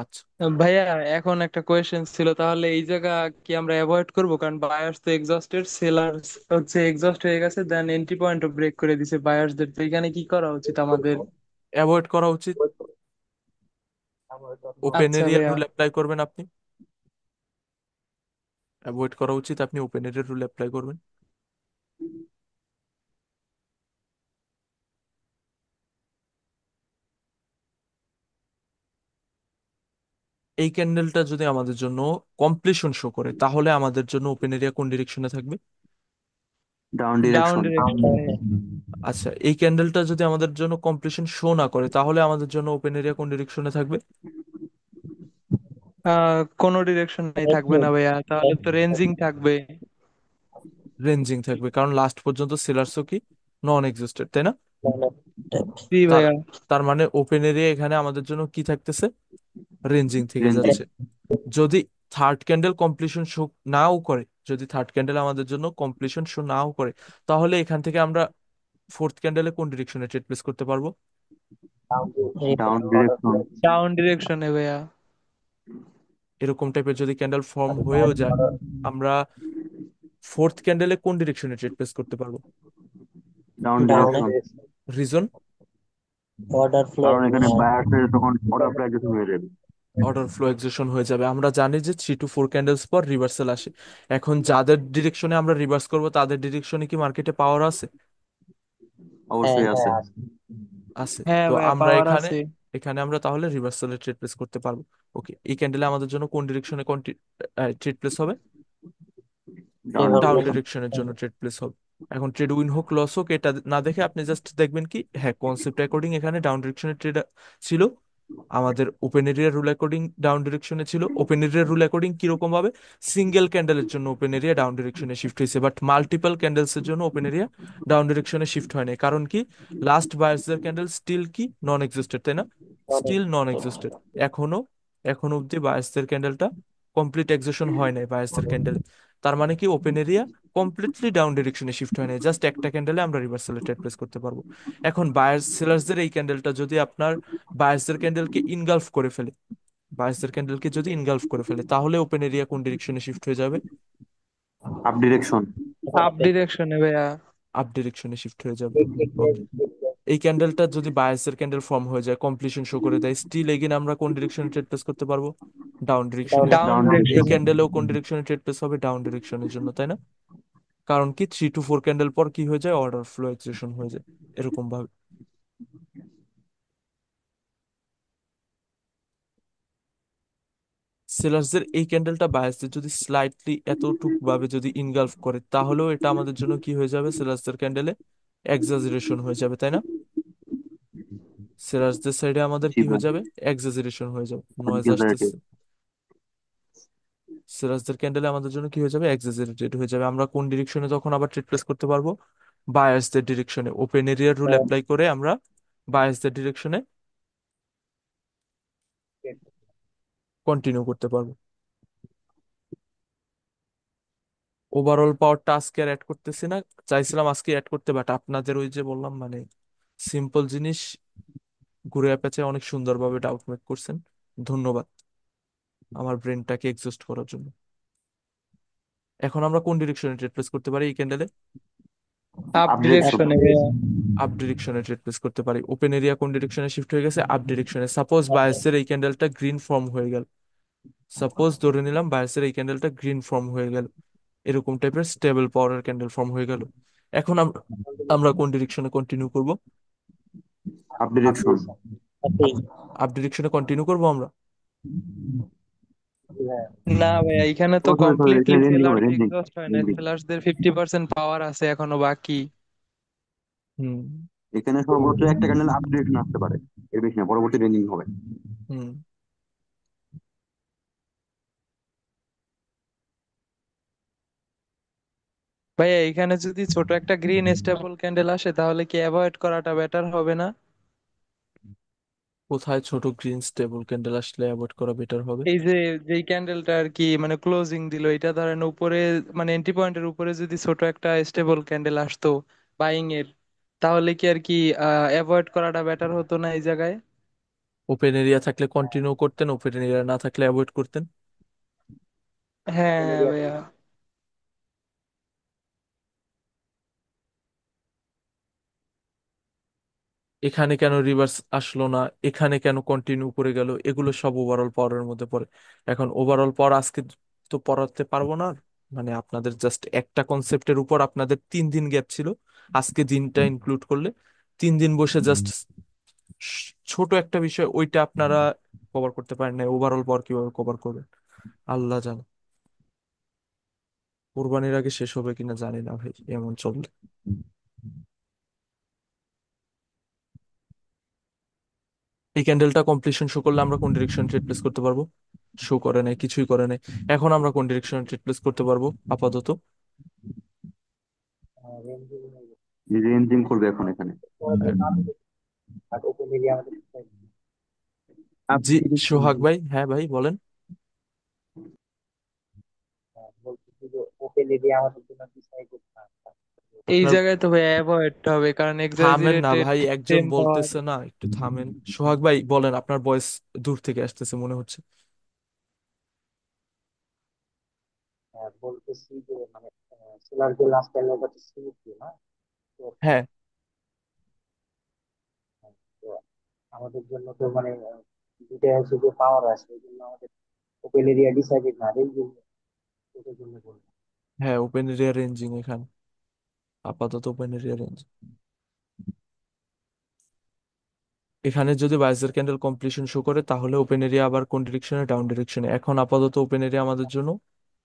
আচ্ছা, ভাইয়া এখন একটা কোয়েশ্চেন ছিল, তাহলে এই জায়গা কি আমরা অ্যাভয়েড করব? কারণ বায়ার্স তো এক্সস্টেড, সেলার্স হচ্ছে এক্সস্ট হয়ে গেছে, দেন এন্ট্রি পয়েন্টও ব্রেক করে দিছে বায়ার্সদের, তো এখানে কি করা উচিত আমাদের? অ্যাভয়েড করা উচিত। ওপেন আচ্ছা এরিয়ার ভাইয়া। রুল অ্যাপ্লাই করবেন আপনি। অ্যাভয়েড করা উচিত, আপনি ওপেন এরিয়ার রুল অ্যাপ্লাই করবেন। এই ক্যান্ডেলটা যদি আমাদের জন্য কমপ্লিশন শো করে, তাহলে আমাদের জন্য ওপেন এরিয়া কোন ডিরেকশনে থাকবে? Down down direction. ডিরেকশন। আচ্ছা, এই ক্যান্ডেলটা যদি আমাদের জন্য কমপ্লিশন শো না করে, তাহলে আমাদের জন্য ওপেন এরিয়া কোন ডিরেকশনে থাকবে? কোনো ডিরেকশন নাই থাকবে না একদম। ভাইয়া, তাহলে তো রেঞ্জিং থাকবে। রেঞ্জিং থাকবে, কারণ লাস্ট পর্যন্ত সেলার্সও কি নন এক্সিস্টেড, তাই না? জি তার ভাইয়া। তার মানে ওপেন এরিয়া এখানে আমাদের জন্য কি থাকতেছে? রেঞ্জিং থেকে রেঞ্জিং। যাচ্ছে। যদি থার্ড ক্যান্ডেল কমপ্লিশন শো নাও করে, যদি থার্ড ক্যান্ডেল আমাদের জন্য কমপ্লিশন শো নাও করে, তাহলে এখান থেকে আমরা ফোর্থ ক্যান্ডেলে কোন ডিরেকশনে ট্রেড প্লেস করতে পারবো? Down direction. ডাউন ডিরেকশনে ভাইয়া। এরকম টাইপের যদি ক্যান্ডেল ফর্ম হয়েও যায়, আমরা ফোর্থ ক্যান্ডেলে কোন ডিরেকশনে ট্রেড প্লেস করতে পারবো? ডাউন ডাউনে ডিরেকশন। রিজন? Order flow. কারণ এখানে বায়ার্সের তখন অর্ডার প্রাইস হয়ে যাবে। অর্ডার ফ্লো এক্সিশন হয়ে যাবে। আমরা জানি যে 3 to 4 ক্যান্ডেলস পর রিভার্সাল আসে। এখন যাদের ডিরেকশনে আমরা রিভার্স করব, তাদের ডিরেকশনে কি মার্কেটে পাওয়ার আছে? হ্যাঁ। অবশ্যই আছে। আছে। হ্যাঁ তো ভাইয়া, আমরা পাওয়ার এখানে আছে। এখানে আমরা তাহলে রিভার্সালে ট্রেড প্লেস করতে পারবো। ওকে, এই ক্যান্ডেলে আমাদের জন্য কোন ডিরেকশনে ট্রেড প্লেস হবে? ডাউন ডাউন এভাবে ডিরেকশন। ডিরেকশনের জন্য ট্রেড প্লেস হবে। এখন ট্রেড উইন হোক লস হোক এটা না দেখে আপনি জাস্ট দেখবেন কি, হ্যাঁ কনসেপ্ট অ্যাকর্ডিং এখানে ডাউন ডিরেকশনের ট্রেড ছিল, আমাদের ওপেন এরিয়ার রুল অ্যাকর্ডিং ডাউন ডিরেকশনে ছিল। ওপেন এরিয়ার রুল অ্যাকর্ডিং কিরকম ভাবে, সিঙ্গেল ক্যান্ডেলের জন্য ওপেন এরিয়া ডাউন ডিরেকশনে শিফট হয়েছে, বাট মাল্টিপল ক্যান্ডেলস এর জন্য ওপেন এরিয়া ডাউন ডিরেকশনে শিফট হয় নাই। কারণ কি, লাস্ট বায়ার্সদের ক্যান্ডেল স্টিল কি নন এক্সিস্টেড, তাই না? অনেক স্টিল নন এক্সিস্টেড। এখনো এখনো অব্দি বায়ার্সদের ক্যান্ডেলটা কমপ্লিট এক্সিশন হয় নাই বায়ার্সদের ক্যান্ডেল। তার মানে কি, ওপেন এরিয়া কমপ্লিটলি ডাউন ডিরেকশনে শিফট হয় নাই, জাস্ট একটা ক্যান্ডেলে আমরা রিভার্সালে ট্রেড প্লেস করতে পারবো। এখন বায়ার্স সেলার্সদের এই ক্যান্ডেলটা যদি আপনার বায়ার্সদের ক্যান্ডেলকে ইনগালফ করে ফেলে, বায়ার্সদের ক্যান্ডেলকে যদি ইনগালফ করে ফেলে, তাহলে ওপেন এরিয়া কোন ডিরেকশনে শিফট হয়ে যাবে? Up direction. আপ ডিরেকশনে ভাইয়া। আপ ডিরেকশনে শিফট হয়ে যাবে। ওকে, এই ক্যান্ডেলটা যদি বায়ার্সের ক্যান্ডেল ফর্ম হয়ে যায়, কমপ্লিশন শো করে দেয়, স্টিল এগেন আমরা কোন ডিরেকশনে ট্রেড প্লেস করতে পারবো? ডাউন ডিরেকশনে। ডাউন ডাউন এই ডিরেকশন। ডিরেকশনে। ক্যান্ডেলেও কোন ডিরেকশনে ট্রেড প্লেস হবে? ডাউন ডিরেকশনের জন্য, তাই না? কারণ কি, 3 to 4 ক্যান্ডেল পর কি হয়ে যায়, অর্ডার ফ্লো এক্সেশন হয়ে যায় এরকম ভাবে। সেলার্সদের এই ক্যান্ডেলটা বায়ার্সদের যদি স্লাইটলি এতটুকু ভাবে যদি ইনগালফ করে, তাহলেও এটা আমাদের জন্য কি হয়ে যাবে, সেলার্সদের ক্যান্ডেলে এক্সাজারেশন হয়ে যাবে, তাই না? সেলার্সদের সাইডে আমাদের জি কি ভাই। হয়ে যাবে, এক্সাজারেশন হয়ে যাবে, নয়েজ এক্সাজারেটেড। আসতেছে। সেলার্সদের ক্যান্ডেলে আমাদের জন্য কি হয়ে যাবে, এক্সাজারেটেড হয়ে যাবে। আমরা কোন ডিরেকশনে তখন আবার ট্রেড প্লেস করতে পারবো? বায়ার্সদের ডিরেকশনে। ওপেন এরিয়ার রুল অ্যাপ্লাই করে আমরা বায়ার্সদের ডিরেকশনে কন্টিনিউ করতে পারবো। ওভারঅল পাওয়ারটা আজকে আর অ্যাড করতেছি না, চাইছিলাম আজকে অ্যাড করতে, বাট আপনাদের ওই যে বললাম মানে সিম্পল জিনিস ঘুরে পেঁচে অনেক সুন্দরভাবে ডাউট মেক করছেন। ধন্যবাদ আমার ব্রেনটাকে এক্সস্ট করার জন্য। এখন আমরা কোন ডিরেকশনে ট্রেড প্লেস করতে পারি এই ক্যান্ডেলে? Up up direction. ডিরেকশনে ভাইয়া। আপ ডিরেকশনে ট্রেড প্লেস করতে পারি। ওপেন এরিয়া কোন ডিরেকশনে শিফট হয়ে গেছে? আপ ডিরেকশনে। সাপোজ বায়াসের এই ক্যান্ডেলটা গ্রিন ফর্ম হয়ে গেল, সাপোজ ধরে নিলাম বায়াসের এই ক্যান্ডেলটা গ্রিন ফর্ম হয়ে গেল, এরকম টাইপের স্টেবল পাওয়ারের ক্যান্ডেল ফর্ম হয়ে গেল। এখন আমরা আমরা কোন ডিরেকশনে কন্টিনিউ করব? Up direction. আপনি আপ ডিরেকশনে কন্টিনিউ করব আমরা। না ভাইয়া, এখানে তো ও সরি সরি, কমপ্লিটলি এখানে রেঞ্জিং হবে, সেলার্স রেঞ্জিং। এক্সস্ট হয় না, রেঞ্জিং। সেলার্সদের 50% পাওয়ার আছে এখনো বাকি। হুম। এখানে সর্বোচ্চ একটা ক্যান্ডেল আপ ডিরেকশন আসতে পারে, এর বেশি না, পরবর্তী রেঞ্জিং হবে। হুম। ভাইয়া এখানে যদি ছোট একটা গ্রিন স্টেবল ক্যান্ডেল আসে তাহলে কি অ্যাভয়েড করাটা বেটার হবে না? কোথায় ছোট গ্রিন স্টেবল ক্যান্ডেল আসলে অ্যাভয়েড করা বেটার হবে? এই যে যেই ক্যান্ডেলটা আর কি মানে ক্লোজিং দিল, এটা ধরেন উপরে মানে এন্ট্রি পয়েন্টের উপরে যদি ছোট একটা স্টেবল ক্যান্ডেল আসতো বাইং এর, তাহলে কি আর কি অ্যাভয়েড করাটা বেটার হতো না এই জায়গায়? ওপেন এরিয়া থাকলে কন্টিনিউ করতেন, ওপেন এরিয়া না থাকলে অ্যাভয়েড করতেন। হ্যাঁ হ্যাঁ ভাইয়া। এখানে কেন রিভার্স আসলো না, এখানে কেন কন্টিনিউ করে গেল, এগুলো সব ওভারঅল পাওয়ারের মধ্যে পড়ে। এখন ওভারঅল পাওয়ার আজকে তো পড়াতে পারবো না আর। মানে আপনাদের জাস্ট একটা কনসেপ্টের উপর আপনাদের 3 দিন গ্যাপ ছিল, আজকে দিনটা ইনক্লুড করলে 3 দিন বসে জাস্ট ছোট একটা বিষয় ওইটা আপনারা কভার করতে পারেন না, ওভারঅল পাওয়ার কিভাবে কভার করবেন আল্লাহ জানে। কোরবানির আগে শেষ হবে কিনা জানি না ভাই, এমন চললে। এই ক্যান্ডেলটা কমপ্লিশন শো করলে আমরা কোন ডিরেকশন ট্রেড প্লেস করতে পারবো? শো করে নাই, কিছুই করে নাই। এখন আমরা কোন ডিরেকশন ট্রেড প্লেস করতে পারবো আপাতত? রেঞ্জিং করবে এখন এখানে। আহ, ওপেন এরিয়া আমাদের আপ জি ডিরেকশন। সোহাগ ভাই, হ্যাঁ ভাই বলেন। বলতেছি যে ওপেন এরিয়া আমাদের জন্য ডিসাইড করতে হবে। এই আপনার জায়গায় তো ভাইয়া অ্যাভয়েড হবে, কারণ থামেন না এক্সাজারেটেড ভাই, একজন সেম পাওয়ার। বলতেছে না, একটু থামেন। সোহাগ ভাই বলেন, আপনার ভয়েস দূর থেকে আসতেছে মনে হচ্ছে। বলতেছি যে মানে সোলার যে লাস্ট টাইম করতে সিমিট্রি না, তো হ্যাঁ। তো আমাদের জন্য তো মানে দুইটা হচ্ছে যে পাওয়ার আছে, এই জন্য আমাদের ওপেন এরিয়া ডিসাইডেড না, রেঞ্জিং ওটার জন্য বলবো। হ্যাঁ, ওপেন এরিয়া রেঞ্জিং এখানে, আপাতত ওপেন এরিয়া রেঞ্জ। এখানে যদি বাইজের ক্যান্ডেল কমপ্লিশন শো করে তাহলে ওপেন এরিয়া আবার কোন ডিরেকশনে, ডাউন ডিরেকশনে। এখন আপাতত ওপেন এরিয়া আমাদের জন্য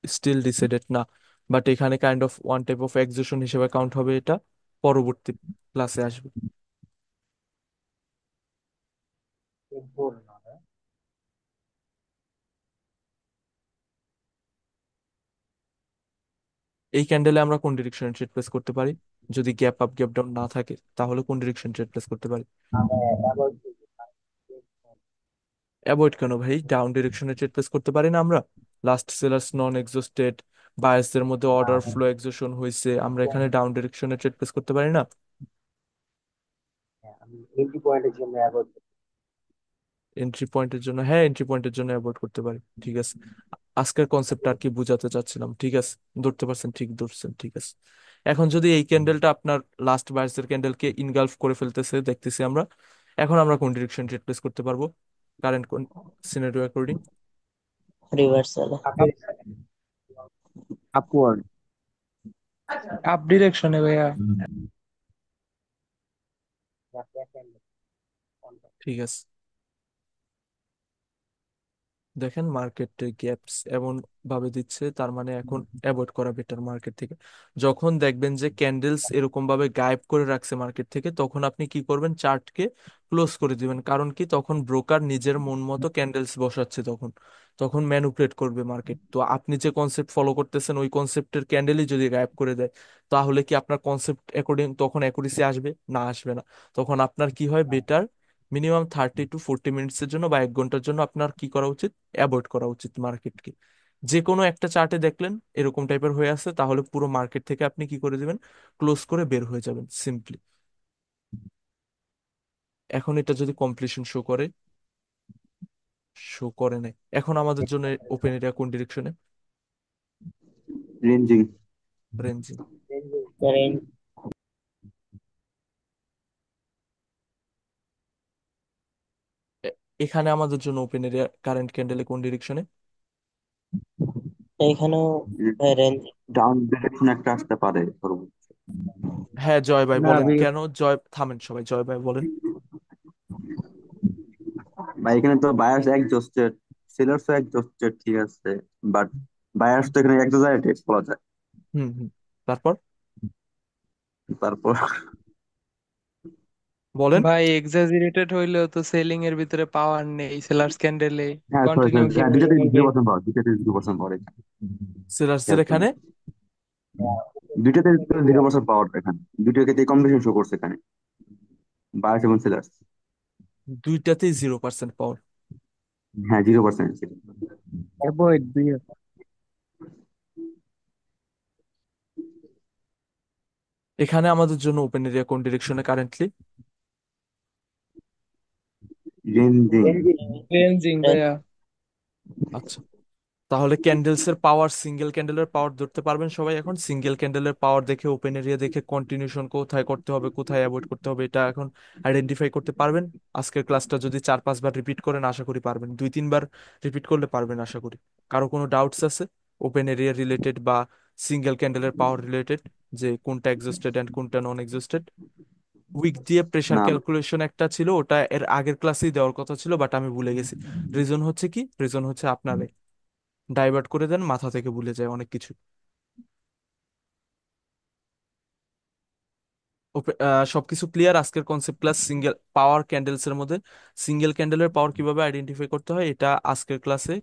স্টিল ডিসাইডেড না, বাট এখানে kind of one type of excision হিসেবে কাউন্ট হবে, এটা পরবর্তী ক্লাসে আসবে। ভুল না ভাই? এই ক্যান্ডেলে আমরা কোন ডিরেকশনে ট্রেড প্লেস করতে পারি? যদি গ্যাপ আপ গ্যাপ ডাউন না থাকে তাহলে কোন ডিরেকশন ট্রেড প্লেস করতে পারি? আমি অ্যাভয়েড করবো। অ্যাভয়েড কেন ভাই? ডাউন ডিরেকশনে ট্রেড প্লেস করতে পারি না আমরা? লাস্ট সেলার্স নন এক্সস্টেড, বায়াসদের মধ্যে অর্ডার ফ্লো এক্সিশন হয়েছে, আমরা এখানে ডাউন ডিরেকশনে ট্রেড প্লেস করতে পারি না? হ্যাঁ, আমি এন্ট্রি পয়েন্টের জন্য অ্যাভয়েড করবো। এন্ট্রি পয়েন্টের জন্য, হ্যাঁ এন্ট্রি পয়েন্টের জন্য অ্যাভয়েড করতে পারি, ঠিক আছে। আজকের কনসেপ্ট আর কি বোঝাতে চাচ্ছিলাম, ঠিক আছে। ধরতে পারছেন, ঠিক ধরছেন, ঠিক আছে। এখন যদি এই ক্যান্ডেলটা আপনার লাস্ট বায়াসের ক্যান্ডেলকে ইনগালফ করে ফেলতেছে দেখতেছি আমরা, এখন আমরা কোন ডিরেকশন ট্রেড প্লেস করতে পারবো কারেন্ট কোন scenario according? Reversal. Upward. Up ডিরেকশনে ভাইয়া। ঠিক আছে, দেখেন মার্কেটে গ্যাপস এমন ভাবে দিচ্ছে, তার মানে এখন অ্যাভয়েড করা বেটার মার্কেট থেকে। যখন দেখবেন যে ক্যান্ডেলস এরকম ভাবে গায়েব করে রাখছে মার্কেট থেকে, তখন আপনি কি করবেন? চার্টকে ক্লোজ করে দিবেন। কারণ কি, তখন ব্রোকার নিজের মন মতো ক্যান্ডেলস বসাচ্ছে, তখন তখন ম্যানুপুলেট করবে মার্কেট। তো আপনি যে কনসেপ্ট ফলো করতেছেন ওই কনসেপ্টের ক্যান্ডেলই যদি গায়েব করে দেয়, তাহলে কি আপনার কনসেপ্ট অ্যাকর্ডিং তখন অ্যাকুরেসি আসবে? না, আসবে না। তখন আপনার কি হয়, বেটার মিনিমাম 30 to 40 মিনিটসের জন্য বা 1 ঘন্টার জন্য আপনার কি করা উচিত? অ্যাভয়েড করা উচিত মার্কেটকে। যে কোনো একটা চার্টে দেখলেন এরকম টাইপের হয়ে আছে, তাহলে পুরো মার্কেট থেকে আপনি কি করে দিবেন? ক্লোজ করে বের হয়ে যাবেন সিম্পলি। এখন এটা যদি কমপ্লিশন শো করে, শো করে নাই, এখন আমাদের জন্য ওপেন এরিয়া কোন ডিরেকশনে? রেঞ্জিং। রেঞ্জিং। এখানে আমাদের জন্য ওপেন এরিয়া কারেন্ট ক্যান্ডেলে কোন ডিরেকশনে? এইখানেও রেঞ্জ। ডাউন ডিরেকশন একটা আসতে পারে সর্বোচ্চ। হ্যাঁ জয় ভাই না বলেন, ভাই, কেন জয়? থামেন সবাই, জয় ভাই বলেন। বা এখানে তো বায়ার্স এক্সজস্টেড, সেলার্সও এক্সজস্টেড, ঠিক আছে, বাট বায়ার্স তো এখানে এক্সজারেটেড বলা যায়। হুম হুম, তারপর তারপর বলেন। ভাই এক্সাজারেটেড হইলেও তো সেলিং এর ভিতরে পাওয়ার নেই সেলার্স ক্যান্ডেলে। হ্যাঁ সরি কন্টিনিউ সরি, হ্যাঁ করতে দুইটাতে হবে। 0% পাওয়ার, দুইটাতে 0% পাওয়ার এখানে, সেলার্সের খেয়াল করেন। এখানে দুইটাতে 0% পাওয়ার এখানে, দুইটার ক্ষেত্রে কম্বিনেশন শো করছে এখানে, বায়ার্স এবং সেলার্স। দুইটাতেই 0% পাওয়ার। হ্যাঁ 0%। অ্যাভয়েড দুই। এখানে আমাদের জন্য ওপেন এরিয়া কোন ডিরেকশনে কারেন্টলি? রেঞ্জিং। রেঞ্জিং ভাইয়া। আচ্ছা, তাহলে ক্যান্ডেলস এর পাওয়ার, সিঙ্গেল ক্যান্ডেলের পাওয়ার ধরতে পারবেন সবাই? এখন সিঙ্গেল ক্যান্ডেলের পাওয়ার দেখে, ওপেন এরিয়া দেখে কন্টিনিউশন কোথায় করতে হবে, কোথায় অ্যাভয়েড করতে হবে, এটা এখন আইডেন্টিফাই করতে পারবেন। আজকের ক্লাসটা যদি 4-5 বার রিপিট করেন আশা করি পারবেন, 2-3 বার রিপিট করলে পারবেন আশা করি। কারো কোনো ডাউটস আছে ওপেন এরিয়া রিলেটেড বা সিঙ্গেল ক্যান্ডেলের পাওয়ার রিলেটেড, যে কোনটা এক্সস্টেড অ্যান্ড কোনটা নন এক্সস্টেড? উইক দিয়ে প্রেসার না ক্যালকুলেশন একটা ছিল, ওটা এর আগের ক্লাসেই দেওয়ার কথা ছিল, বাট আমি ভুলে গেছি। রিজন হচ্ছে কি? রিজন হচ্ছে আপনার ডাইভার্ট করে দেন, মাথা থেকে ভুলে যায় অনেক কিছু। সবকিছু ক্লিয়ার? আজকের কনসেপ্ট ক্লাস সিঙ্গেল পাওয়ার ক্যান্ডেলস এর মধ্যে সিঙ্গেল ক্যান্ডেলের পাওয়ার কিভাবে আইডেন্টিফাই করতে হয় এটা আজকের ক্লাসে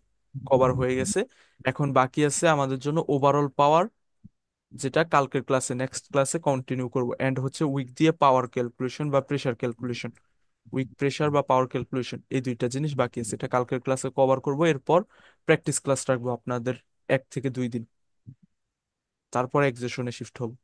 কভার হয়ে গেছে। এখন বাকি আছে আমাদের জন্য ওভারঅল পাওয়ার, যেটা কালকের ক্লাসে, নেক্সট ক্লাসে কন্টিনিউ করব। এন্ড হচ্ছে উইক দিয়ে পাওয়ার ক্যালকুলেশন বা প্রেসার ক্যালকুলেশন, উইক প্রেসার বা পাওয়ার ক্যালকুলেশন, এই দুইটা জিনিস বাকি আছে, এটা কালকের ক্লাসে কভার করব। এরপর প্র্যাকটিস ক্লাস রাখবো আপনাদের 1 থেকে 2 দিন, তারপর এক্সেশনে শিফট হবো।